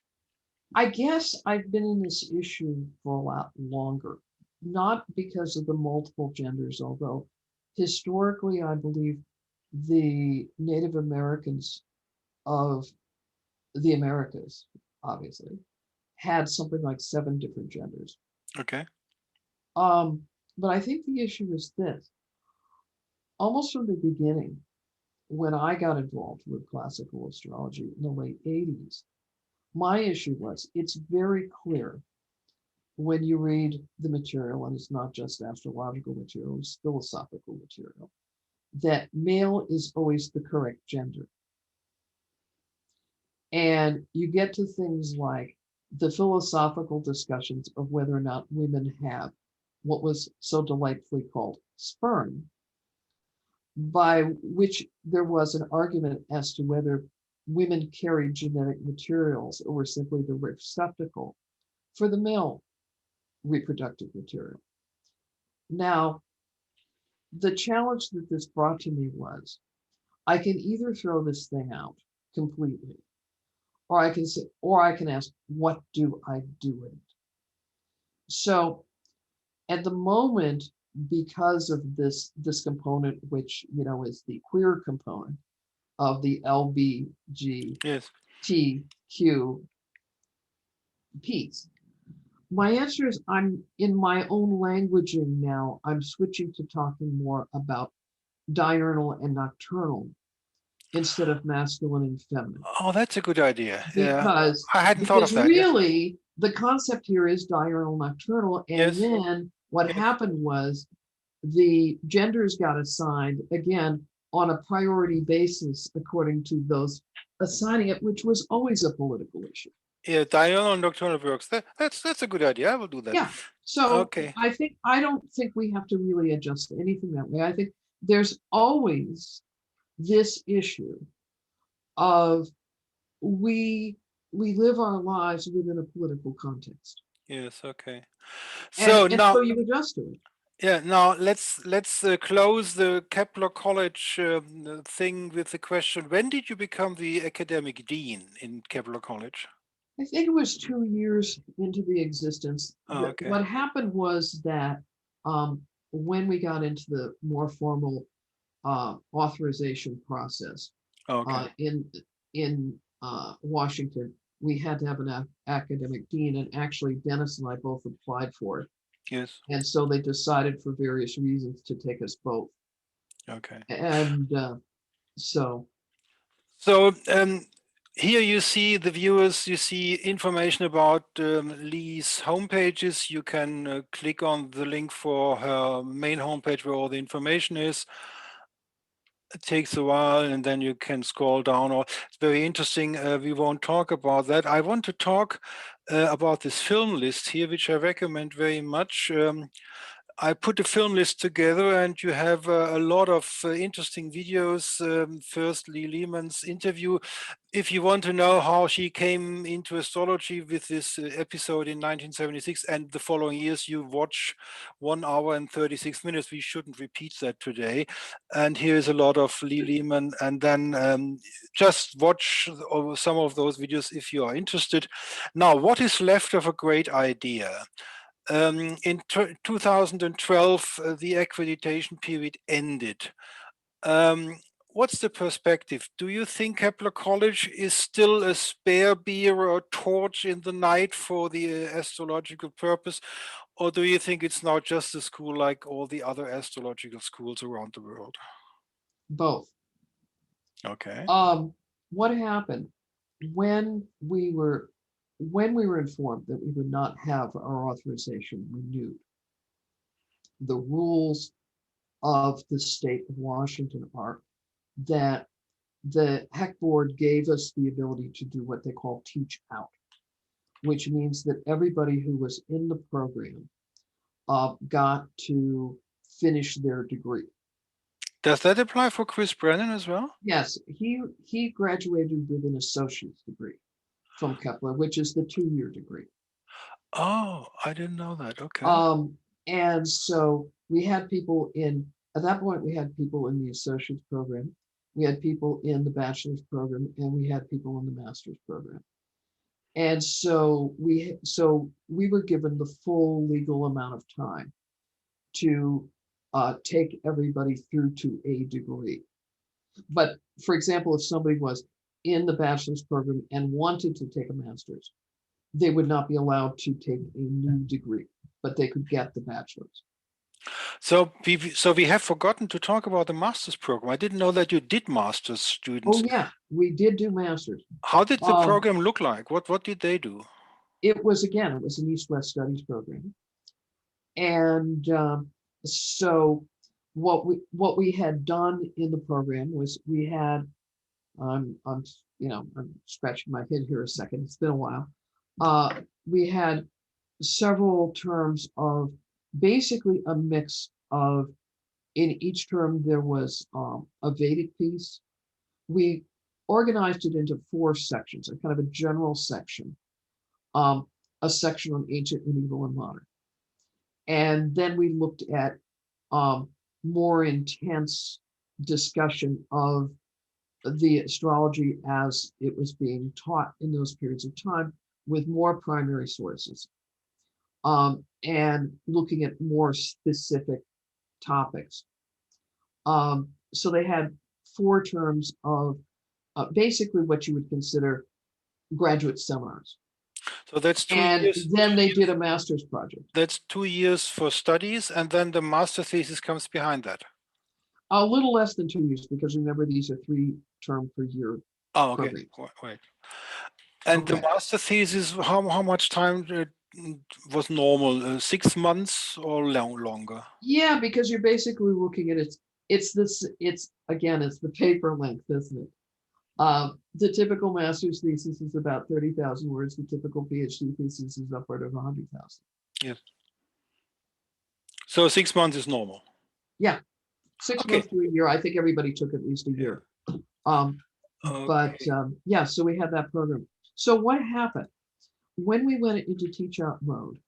I guess I've been in this issue for a lot longer, not because of the multiple genders, although historically I believe the Native Americans of the Americas, obviously, had something like 7 different genders. Okay. But I think the issue is this. Almost from the beginning, when I got involved with classical astrology in the late 80s, my issue was it's very clear when you read the material, and it's not just astrological material, it's philosophical material, that male is always the correct gender. And you get to things like the philosophical discussions of whether or not women have what was so delightfully called sperm, by which there was an argument as to whether women carried genetic materials or were simply the receptacle for the male reproductive material. Now, the challenge that this brought to me was I can either throw this thing out completely, or I can say, or I can ask, what do I do with it? So at the moment, because of this component, which is the queer component of the Yes. LBGTQ piece, my answer is I'm in my own languaging now. I'm switching to talking more about diurnal and nocturnal instead of masculine and feminine. Oh, that's a good idea. Yeah. Because I hadn't thought of that. Yes. really the concept here is diurnal nocturnal. And Yes. then what Yes. happened was the genders got assigned again on a priority basis according to those assigning it, which was always a political issue. Yeah, diurnal and nocturnal works. That's a good idea. I will do that. Yeah. So Okay. I don't think we have to really adjust anything that way. I think there's always this issue of we live our lives within a political context. Yes. Okay. And So now, so you adjust to it. yeah. Now let's close the Kepler College thing with the question: when did you become the academic dean in Kepler College? I think it was 2 years into the existence. Oh, okay. What happened was that when we got into the more formal authorization process Okay. in Washington, we had to have an academic dean, and actually Dennis and I both applied for it. Yes. And so they decided for various reasons to take us both. Okay. And so So here you see the viewers, you see information about Lee's homepages. You can click on the link for her main homepage where all the information is. It takes a while and then you can scroll down. Or it's very interesting. We won't talk about that. I want to talk about this film list here, which I recommend very much. I put a film list together and you have a lot of interesting videos. First, Lehman's interview. If you want to know how she came into astrology with this episode in 1976 and the following years, you watch 1 hour and 36 minutes. We shouldn't repeat that today. And here is a lot of Lehman. And then just watch some of those videos if you are interested. Now, what is left of a great idea? In 2012, the accreditation period ended. What's the perspective? Do you think Kepler College is still a spare beer or torch in the night for the astrological purpose? Or do you think it's now just a school like all the other astrological schools around the world? both. Okay. What happened when we were informed that we would not have our authorization renewed? The rules of the state of Washington are that the HEC board gave us the ability to do what they call teach out, which means that everybody who was in the program got to finish their degree. Does that apply for Chris Brennan as well? Yes, he graduated with an associate's degree from Kepler, which is the 2-year degree. Oh, I didn't know that. Okay. And so we had people at that point, we had people in the associate's program, we had people in the bachelor's program, and we had people in the master's program. And so we were given the full legal amount of time to take everybody through to a degree. But for example, if somebody was in the bachelor's program and wanted to take a master's, they would not be allowed to take a new degree, but they could get the bachelor's. So we have forgotten to talk about the master's program. I didn't know that you did master's students. Oh yeah, we did do master's. How did the program look like? What did they do? It was an East-West Studies program. And so what we had done in the program was we had, I'm scratching my head here a second, it's been a while. We had several terms of basically a mix of, in each term there was a Vedic piece. We organized it into 4 sections, a kind of a general section, a section on ancient, medieval, and modern. And then we looked at more intense discussion of the astrology as it was being taught in those periods of time with more primary sources, and looking at more specific topics. So they had 4 terms of basically what you would consider graduate seminars. So that's 2 And years. then they did a master's project. That's 2 years for studies, and then the master thesis comes behind that. A little less than 2 years, because remember, these are 3 term per year. Oh, okay. Programs. Wait. And Okay. the master thesis, how much time was normal? 6 months or longer? Yeah, because you're basically looking at it's the paper length, isn't it? The typical master's thesis is about 30,000 words. The typical PhD thesis is upward of 100,000. Yes. So 6 months is normal. Yeah, 6 months to a year. I think everybody took at least a year. But yeah, so we had that program. So what happened when we went into teach out mode?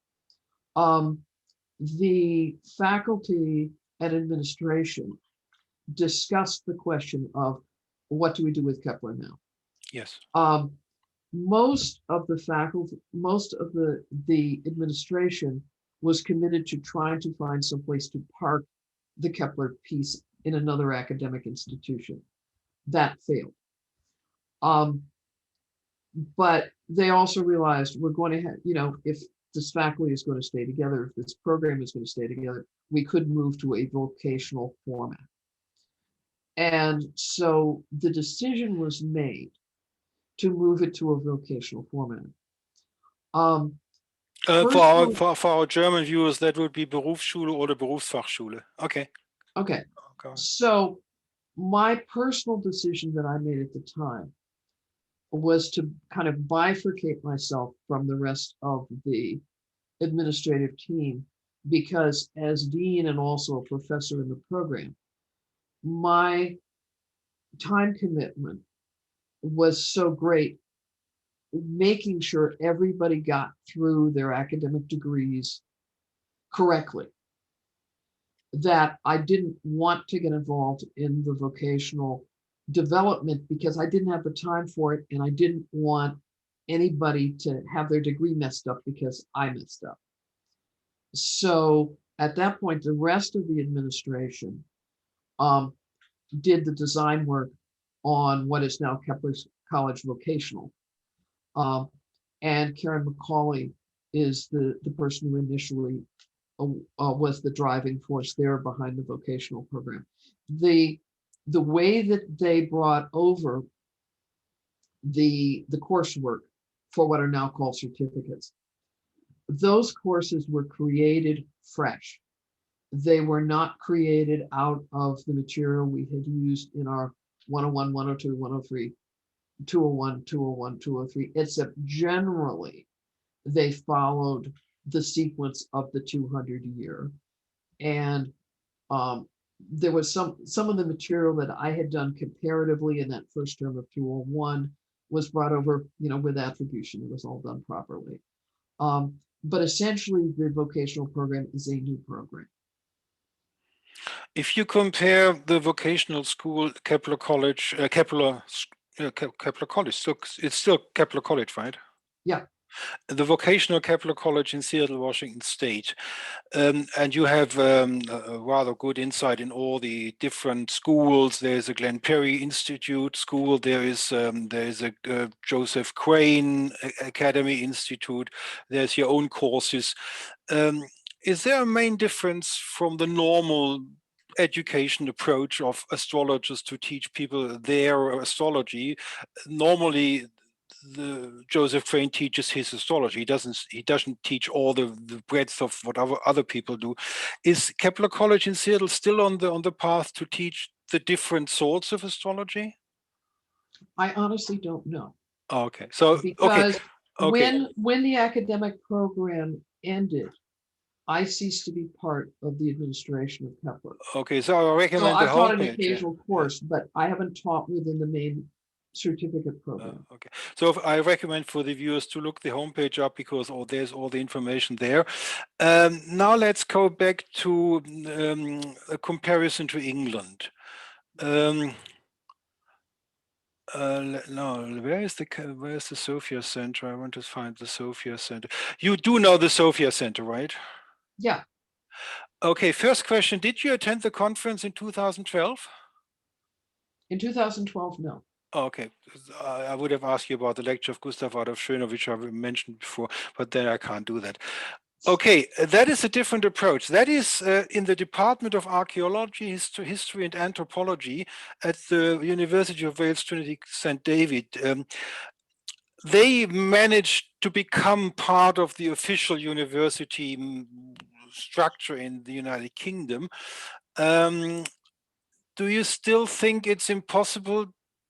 The faculty and administration discussed the question of what do we do with Kepler now? Yes. Most of the faculty, most of the administration was committed to trying to find some place to park the Kepler piece in another academic institution. That failed. But they also realized we're going to have, if this faculty is going to stay together, if this program is going to stay together, we could move to a vocational format. And so the decision was made to move it to a vocational format. For our German viewers, that would be Berufsschule or Berufsfachschule. Okay. Okay. So my personal decision that I made at the time was to kind of bifurcate myself from the rest of the administrative team, because as dean and also a professor in the program, my time commitment was so great, making sure everybody got through their academic degrees correctly, that I didn't want to get involved in the vocational development because I didn't have the time for it, and I didn't want anybody to have their degree messed up because I messed up. So at that point, the rest of the administration did the design work on what is now Kepler's College Vocational. And Karen McCauley is the person who initially was the driving force there behind the vocational program. The way that they brought over the coursework for what are now called certificates, those courses were created fresh. They were not created out of the material we had used in our 101, 102, 103, 201, 201, 203, except generally they followed the sequence of the 200 year. And there was some of the material that I had done comparatively in that first term of 201 was brought over, with attribution. It was all done properly. But essentially the vocational program is a new program. If you compare the vocational school, Kepler College, Kepler College, so it's still Kepler College, right? Yeah. The vocational Kepler College in Seattle, Washington State. And you have a rather good insight in all the different schools. There's a Glen Perry Institute school. There is a Joseph Crane Academy Institute. There's your own courses. Is there a main difference from the normal education approach of astrologers to teach people their astrology? Normally, the Joseph Crane teaches his astrology. He doesn't teach all the breadth of what other people do. Is Kepler College in Seattle still on the path to teach the different sorts of astrology? I honestly don't know. Okay, so because okay, when the academic program ended, I ceased to be part of the administration of Kepler. okay. So I So recommend the I've taught an homepage. occasional course, but I haven't taught within the main certificate program. Okay, so I recommend for the viewers to look the homepage up because there's all the information there. Now let's go back to a comparison to England. No, where is the Sophia Center? I want to find the Sophia Center. You do know the Sophia Center, right? Yeah. Okay, first question. Did you attend the conference in 2012? In 2012, no. Okay, I would have asked you about the lecture of Gustav Adolf Schöner, which I mentioned before, but then I can't do that. Okay, that is a different approach. That is in the Department of Archaeology, History and Anthropology at the University of Wales, Trinity St. David. They managed to become part of the official university structure in the United Kingdom. Do you still think it's impossible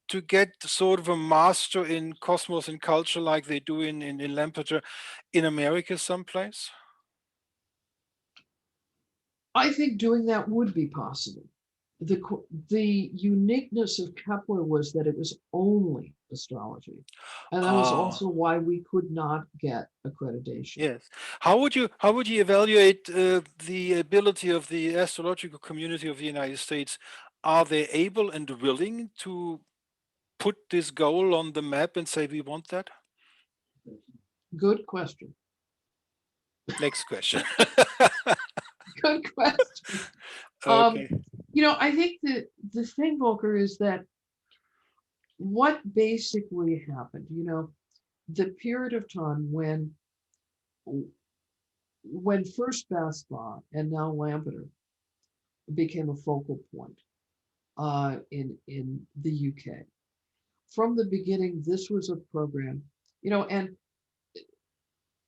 to get sort of a master in cosmos and culture like they do in Lampeter in America someplace? I think doing that would be possible. The uniqueness of Kepler was that it was only astrology. And that was also why we could not get accreditation. Yes. How would you evaluate the ability of the astrological community of the United States? Are they able and willing to put this goal on the map and say we want that? Good question. Next question. Good question. Okay. I think that the thing, Volker, is that what basically happened, the period of time when first Basbach and now Lampeter became a focal point in the UK. From the beginning, this was a program, and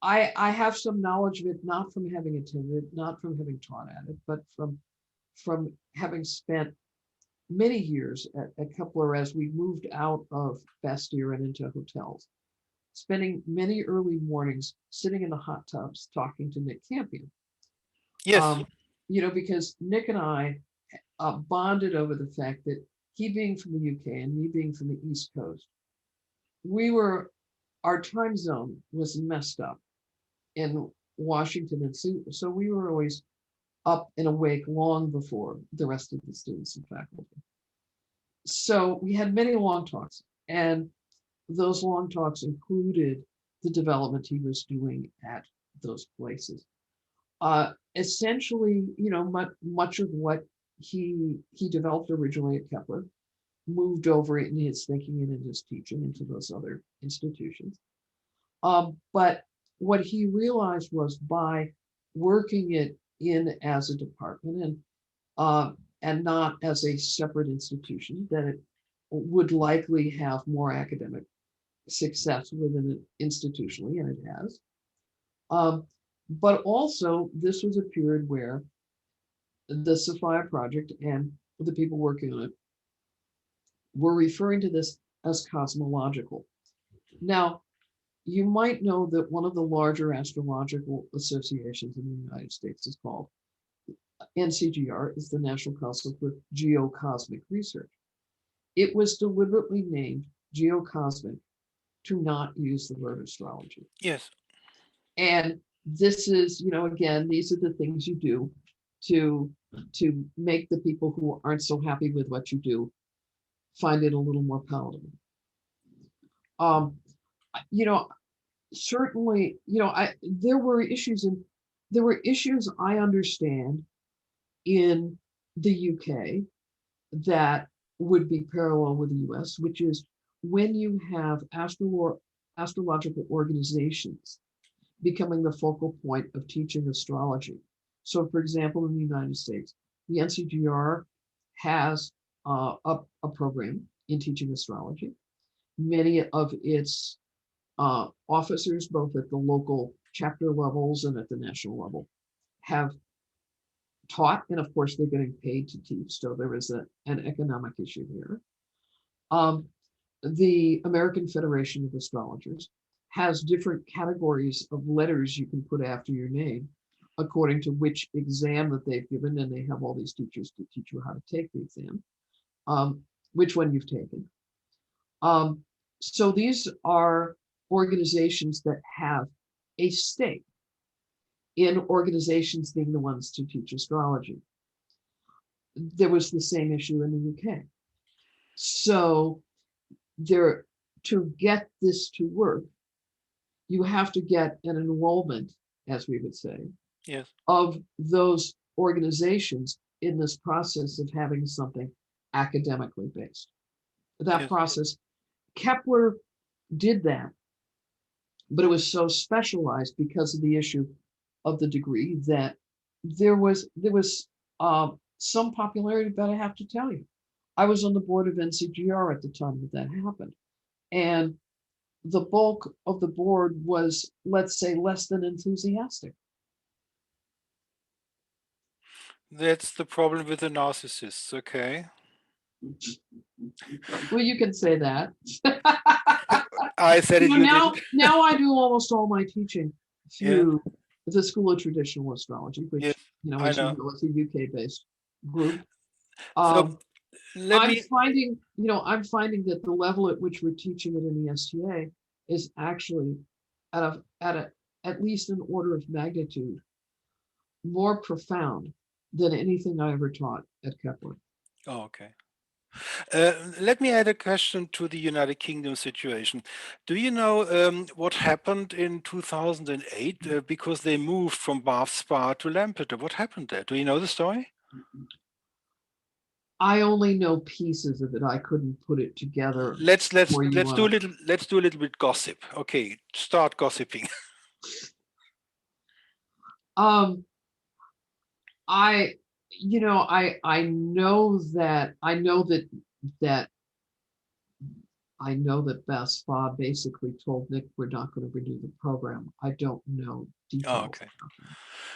I have some knowledge of it, not from having attended, not from having taught at it, but from having spent many years at Kepler as we moved out of Bastyr and into hotels, spending many early mornings sitting in the hot tubs talking to Nick Campion. Yes. Because Nick and I bonded over the fact that he being from the UK and me being from the East Coast, our time zone was messed up in Washington, and so we were always up and awake long before the rest of the students and faculty. So we had many long talks, and those long talks included the development he was doing at those places. Essentially, much of what he developed originally at Kepler moved over in his thinking and in his teaching into those other institutions. But what he realized was by working it in as a department and not as a separate institution, that it would likely have more academic success within it institutionally, and it has. But also, this was a period where the Sophia Project and the people working on it were referring to this as cosmological. Now, you might know that one of the larger astrological associations in the United States is called NCGR, is the National Council for Geocosmic Research. It was deliberately named geocosmic to not use the word astrology. Yes. And this is, again, these are the things you do to make the people who aren't so happy with what you do find it a little more palatable. certainly, there were issues I understand in the UK that would be parallel with the US, which is when you have astrological organizations becoming the focal point of teaching astrology. So, for example, in the United States, the NCGR has a program in teaching astrology. Many of its officers, both at the local chapter levels and at the national level, have taught, and of course they're getting paid to teach, so there is an economic issue here. The American Federation of Astrologers has different categories of letters you can put after your name according to which exam that they've given, and they have all these teachers to teach you how to take the exam, which one you've taken. So these are organizations that have a stake in organizations being the ones to teach astrology. There was the same issue in the UK. So to get this to work, you have to get an enrollment, as we would say, Yes. of those organizations in this process of having something academically based. That Yes. process, Kepler did that, but it was so specialized because of the issue of the degree that there was some popularity, but I have to tell you, I was on the board of NCGR at the time that happened, and the bulk of the board was, let's say, less than enthusiastic. That's the problem with the narcissists. Okay. Well, you can say that. I said it. You didn't. Now I do almost all my teaching Yeah. through the School of Traditional Astrology, which, Yes, I as you know. know, it's a UK-based group. So let me. I'm finding that the level at which we're teaching it in the STA is actually at least an order of magnitude more profound than anything I ever taught at Kepler. Oh, okay. Let me add a question to the United Kingdom situation. Do you know what happened in 2008 because they moved from Bath Spa to Lampeter? What happened there? Do you know the story? I only know pieces of it. I couldn't put it together. Let's do a little bit gossip. Okay, start gossiping. I know that Bath Spa basically told Nick we're not going to renew the program. I don't know details. Oh, okay.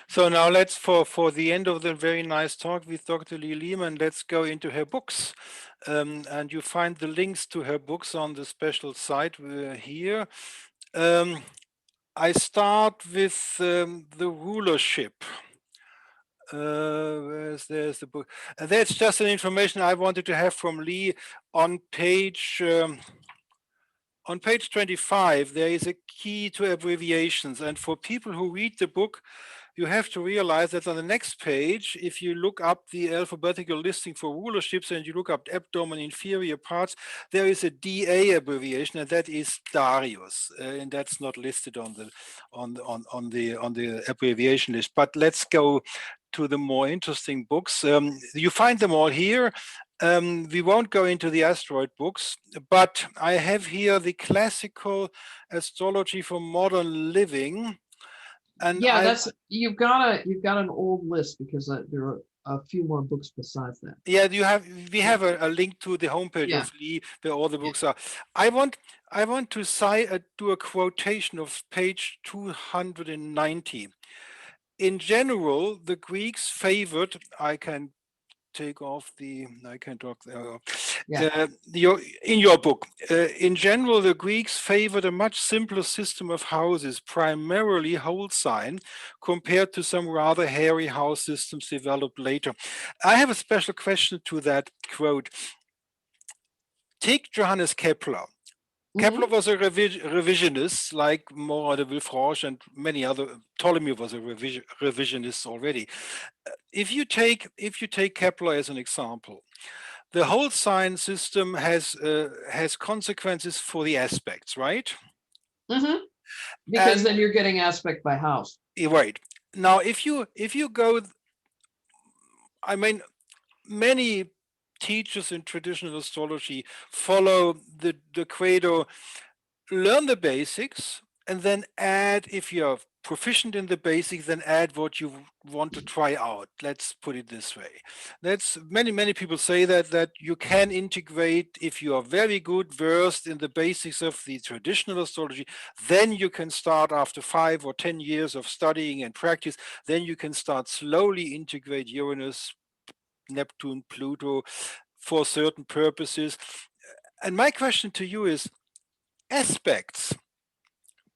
So now let's, for the end of the very nice talk with Dr. Lehman, let's go into her books. And you find the links to her books on the special site here. I start with the rulership. There's the book. That's just an information I wanted to have from Lee on page 25. There is a key to abbreviations, and for people who read the book, you have to realize that on the next page, if you look up the alphabetical listing for rulerships and you look up abdomen inferior parts, there is a DA abbreviation, and that is Darius, and that's not listed on the abbreviation list. But let's go to the more interesting books. You find them all here. We won't go into the asteroid books, but I have here the classical astrology for modern living. And yeah, you've got an old list because there are a few more books besides that. Yeah, we have a link to the homepage of Lee where all the books are. I want to do a quotation of page 290. In general, the Greeks favored. I can take off the. I can talk. In your book, in general, the Greeks favored a much simpler system of houses, primarily whole sign, compared to some rather hairy house systems developed later. I have a special question to that quote. Take Johannes Kepler. Kepler was a revisionist, like Morin de Villefranche and many other. Ptolemy was a revisionist already. If you take Kepler as an example, the whole sign system has consequences for the aspects, right? Because And then you're getting aspect by house. right now, if you go, I mean, many teachers in traditional astrology follow the credo: learn the basics and then add, if you're proficient in the basics, then add what you want to try out. Let's put it this way. That's many people say that you can integrate. If you are very good versed in the basics of the traditional astrology, then you can start, after 5 or 10 years of studying and practice, then you can start slowly integrate Uranus, Neptune, Pluto for certain purposes. And my question to you is, aspects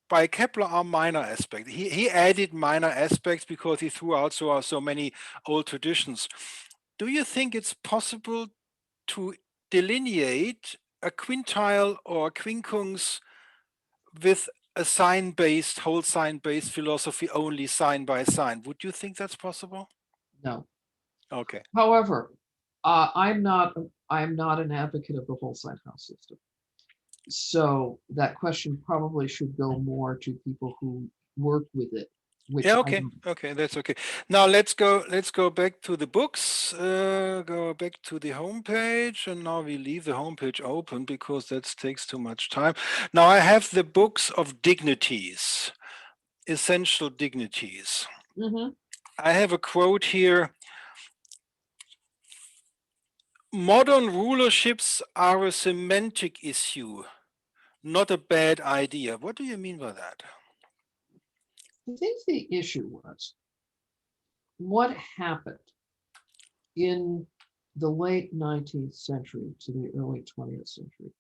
by Kepler are minor aspects. He added minor aspects because he threw out so many old traditions. Do you think it's possible to delineate a quintile or a quincunx with a sign-based, whole sign-based philosophy, only sign by sign? Would you think that's possible? No. Okay. However, I'm not an advocate of the whole sign house system. So that question probably should go more to people who work with it, which Yeah, I okay, don't. okay, that's okay. Now let's go back to the books, go back to the homepage, and now we leave the homepage open because that takes too much time. Now I have the books of dignities, essential dignities. Mhm. I have a quote here: modern rulerships are a semantic issue, not a bad idea. What do you mean by that? I think the issue was what happened in the late 19th century to the early 20th century.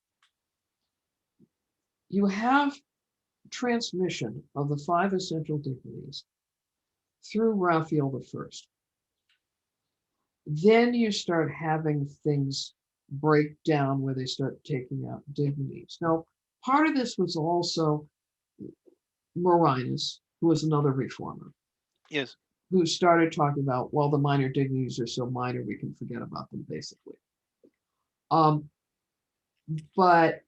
You have transmission of the 5 essential dignities through Raphael I. Then you start having things break down where they start taking out dignities. Now, part of this was also Marinus, who was another reformer, Yes. who started talking about, well, the minor dignities are so minor, we can forget about them, basically. But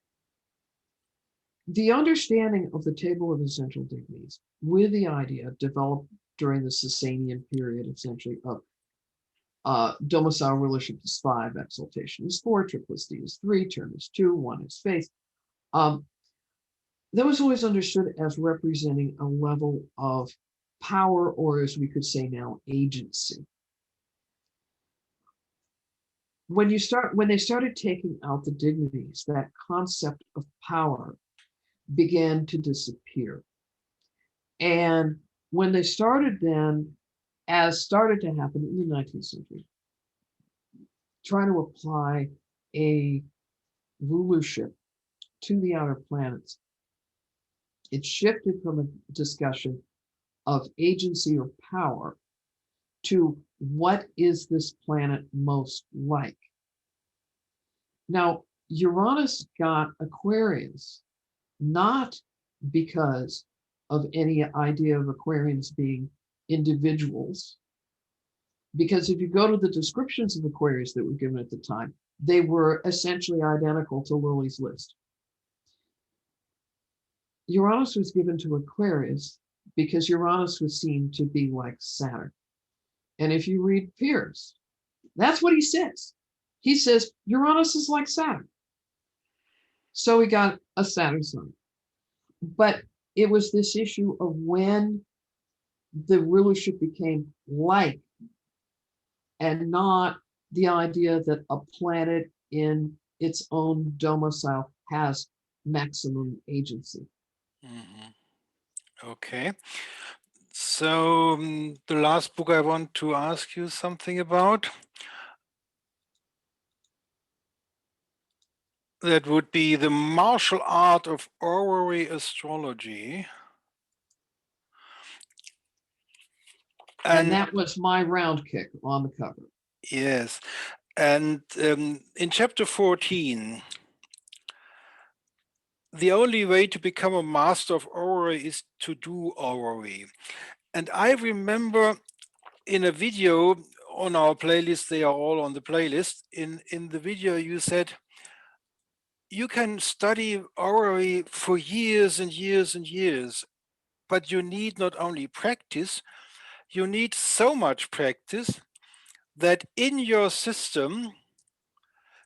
the understanding of the table of essential dignities with the idea developed during the Sasanian period, essentially, of domicile rulership is 5, exaltation is 4, triplicity is 3, term is 2, 1 is faith. That was always understood as representing a level of power, or as we could say now, agency. When they started taking out the dignities, that concept of power began to disappear. And when they started then, as started to happen in the 19th century, trying to apply a rulership to the outer planets, it shifted from a discussion of agency or power to what is this planet most like? Now, Uranus got Aquarius not because of any idea of Aquarians being individuals, because if you go to the descriptions of Aquarius that were given at the time, they were essentially identical to Lily's list. Uranus was given to Aquarius because Uranus was seen to be like Saturn. And if you read Pierce, that's what he says. He says Uranus is like Saturn. So he got a Saturn sign. But it was this issue of when the rulership became like, and not the idea that a planet in its own domicile has maximum agency. Okay. So the last book I want to ask you something about, that would be The Martial Art of Horary Astrology. And that was my round kick on the cover. Yes. And in chapter 14, the only way to become a master of horary is to do horary. And I remember in a video on our playlist, they are all on the playlist, in the video you said, you can study orally for years and years and years, but you need not only practice, you need so much practice that in your system,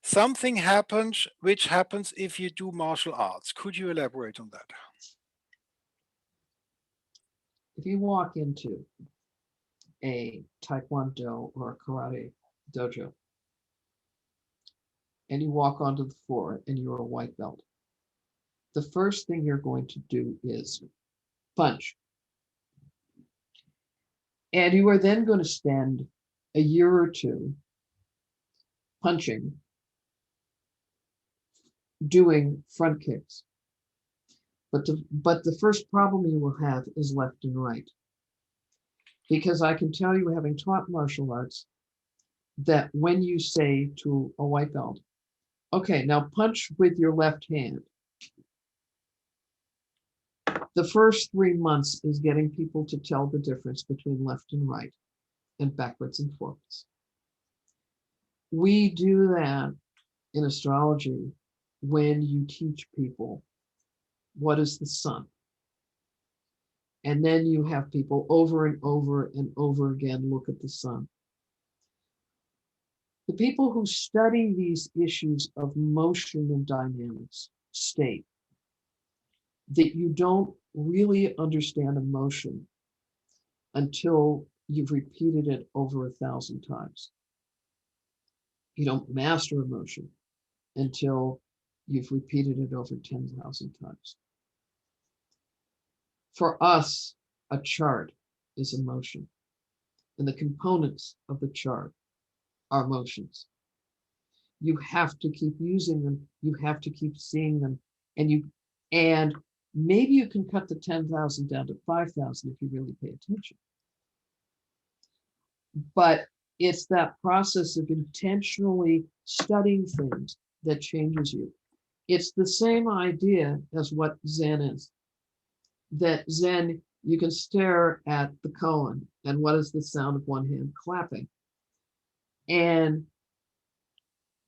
something happens which happens if you do martial arts. Could you elaborate on that? If you walk into a taekwondo or a karate dojo and you walk onto the floor and you're a white belt, the first thing you're going to do is punch. And you are then going to spend a year or two punching, doing front kicks. But the first problem you will have is left and right. Because I can tell you, having taught martial arts, that when you say to a white belt, okay, now punch with your left hand, the first 3 months is getting people to tell the difference between left and right and backwards and forwards. We do that in astrology when you teach people what is the sun. And then you have people over and over and over again look at the sun. The people who study these issues of motion and dynamics state that you don't really understand emotion until you've repeated it over 1,000 times. You don't master emotion until you've repeated it over 10,000 times. For us, a chart is emotion, and the components of the chart are emotions. You have to keep using them, you have to keep seeing them, and maybe you can cut the 10,000 down to 5,000 if you really pay attention. But it's that process of intentionally studying things that changes you. It's the same idea as what Zen is. That Zen, you can stare at the koan, and what is the sound of one hand clapping? And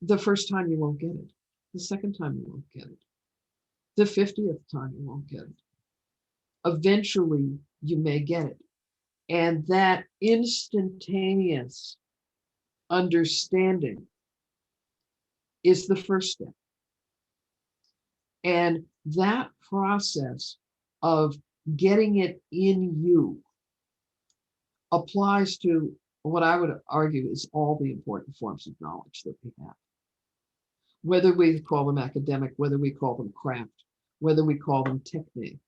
the first time you won't get it. The second time you won't get it. The 50th time you won't get it. Eventually you may get it. And that instantaneous understanding is the first step. And that process of getting it in you applies to what I would argue is all the important forms of knowledge that we have. Whether we call them academic, whether we call them craft, whether we call them technique,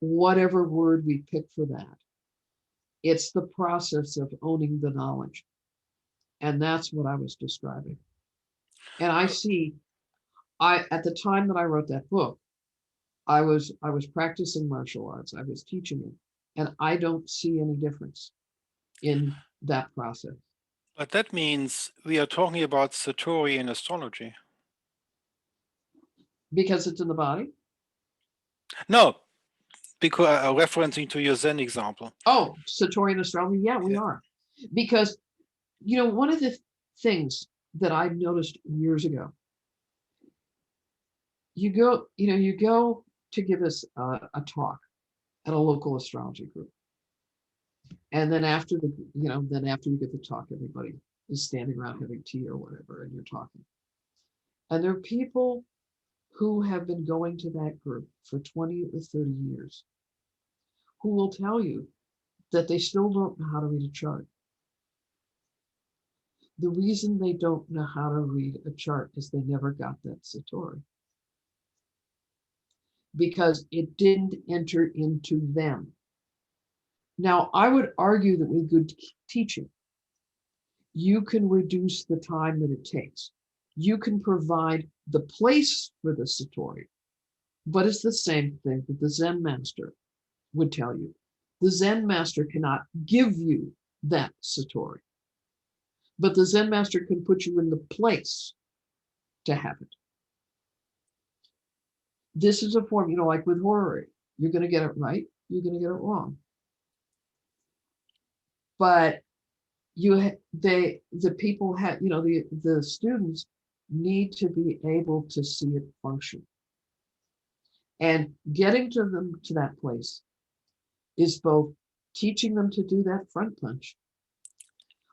whatever word we pick for that, it's the process of owning the knowledge. And that's what I was describing. And I see, at the time that I wrote that book, I was practicing martial arts, I was teaching it, and I don't see any difference in that process. But that means we are talking about Satori in astrology. Because it's in the body? No, because referencing to your Zen example. Oh, Satori in astrology? Yeah, we are. Because, one of the things that I noticed years ago, you go to give us a talk at a local astrology group. And then after you get the talk, everybody is standing around having tea or whatever, and you're talking. And there are people who have been going to that group for 20 or 30 years who will tell you that they still don't know how to read a chart. The reason they don't know how to read a chart is they never got that Satori. Because it didn't enter into them. Now, I would argue that with good teaching, you can reduce the time that it takes. You can provide the place for the Satori, but it's the same thing that the Zen master would tell you. The Zen master cannot give you that Satori, but the Zen master can put you in the place to have it. This is a form, like with horary, you're going to get it right, you're going to get it wrong. But the people had, the students need to be able to see it function. And getting to them to that place is both teaching them to do that front punch,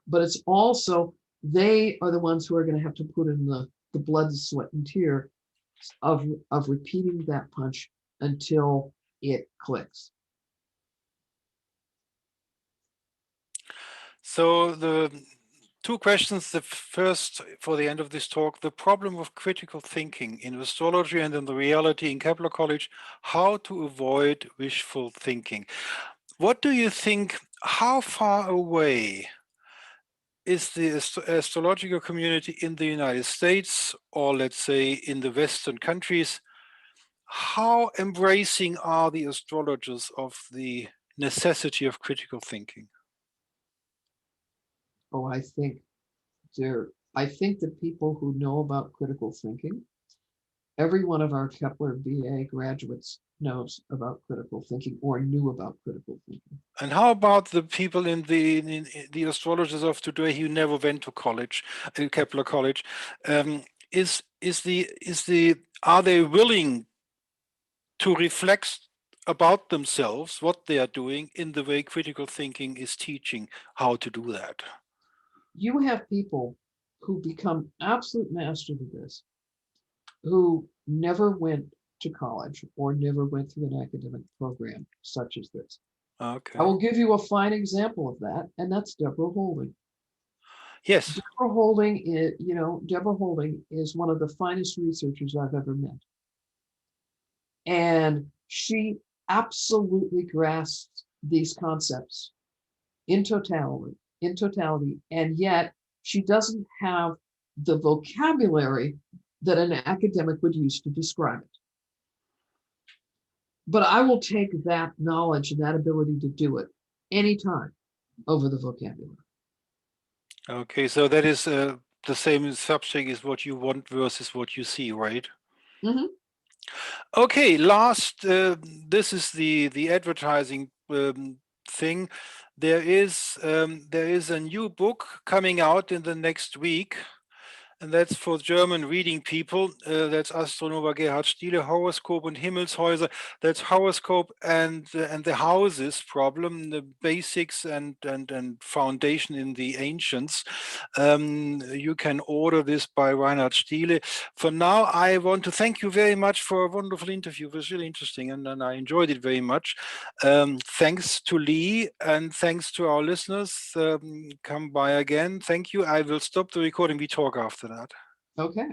but it's also they are the ones who are going to have to put in the blood, sweat, and tear of repeating that punch until it clicks. So the two questions. The first, for the end of this talk, the problem of critical thinking in astrology and in the reality in Kepler College, how to avoid wishful thinking. What do you think, how far away is the astrological community in the United States, or let's say in the Western countries, how embracing are the astrologers of the necessity of critical thinking? Oh, I think the people who know about critical thinking, every one of our Kepler BA graduates knows about critical thinking or knew about critical thinking. And how about the people in the astrologers of today who never went to college, Kepler College? Are they willing to reflect about themselves, what they are doing, in the way critical thinking is teaching how to do that? You have people who become absolute masters of this, who never went to college or never went through an academic program such as this. Okay. I will give you a fine example of that, and that's Deborah Holding. Yes. Deborah Holding is, Deborah Holding is one of the finest researchers I've ever met. And she absolutely grasps these concepts in totality, and yet she doesn't have the vocabulary that an academic would use to describe it. But I will take that knowledge and that ability to do it anytime over the vocabulary. Okay, so that is the same subject as what you want versus what you see, right? Mm-hmm. Okay, last, this is the advertising thing. There is a new book coming out in the next week, and that's for German reading people. That's Astronova Gerhard Stiele, Horoscope und Himmelshäuser. That's horoscope and the houses problem, the basics and foundation in the ancients. You can order this by Reinhard Stiele. For now, I want to thank you very much for a wonderful interview. It was really interesting, and I enjoyed it very much. Thanks to Lee, and thanks to our listeners. Come by again. Thank you. I will stop the recording. We talk after that. Okay.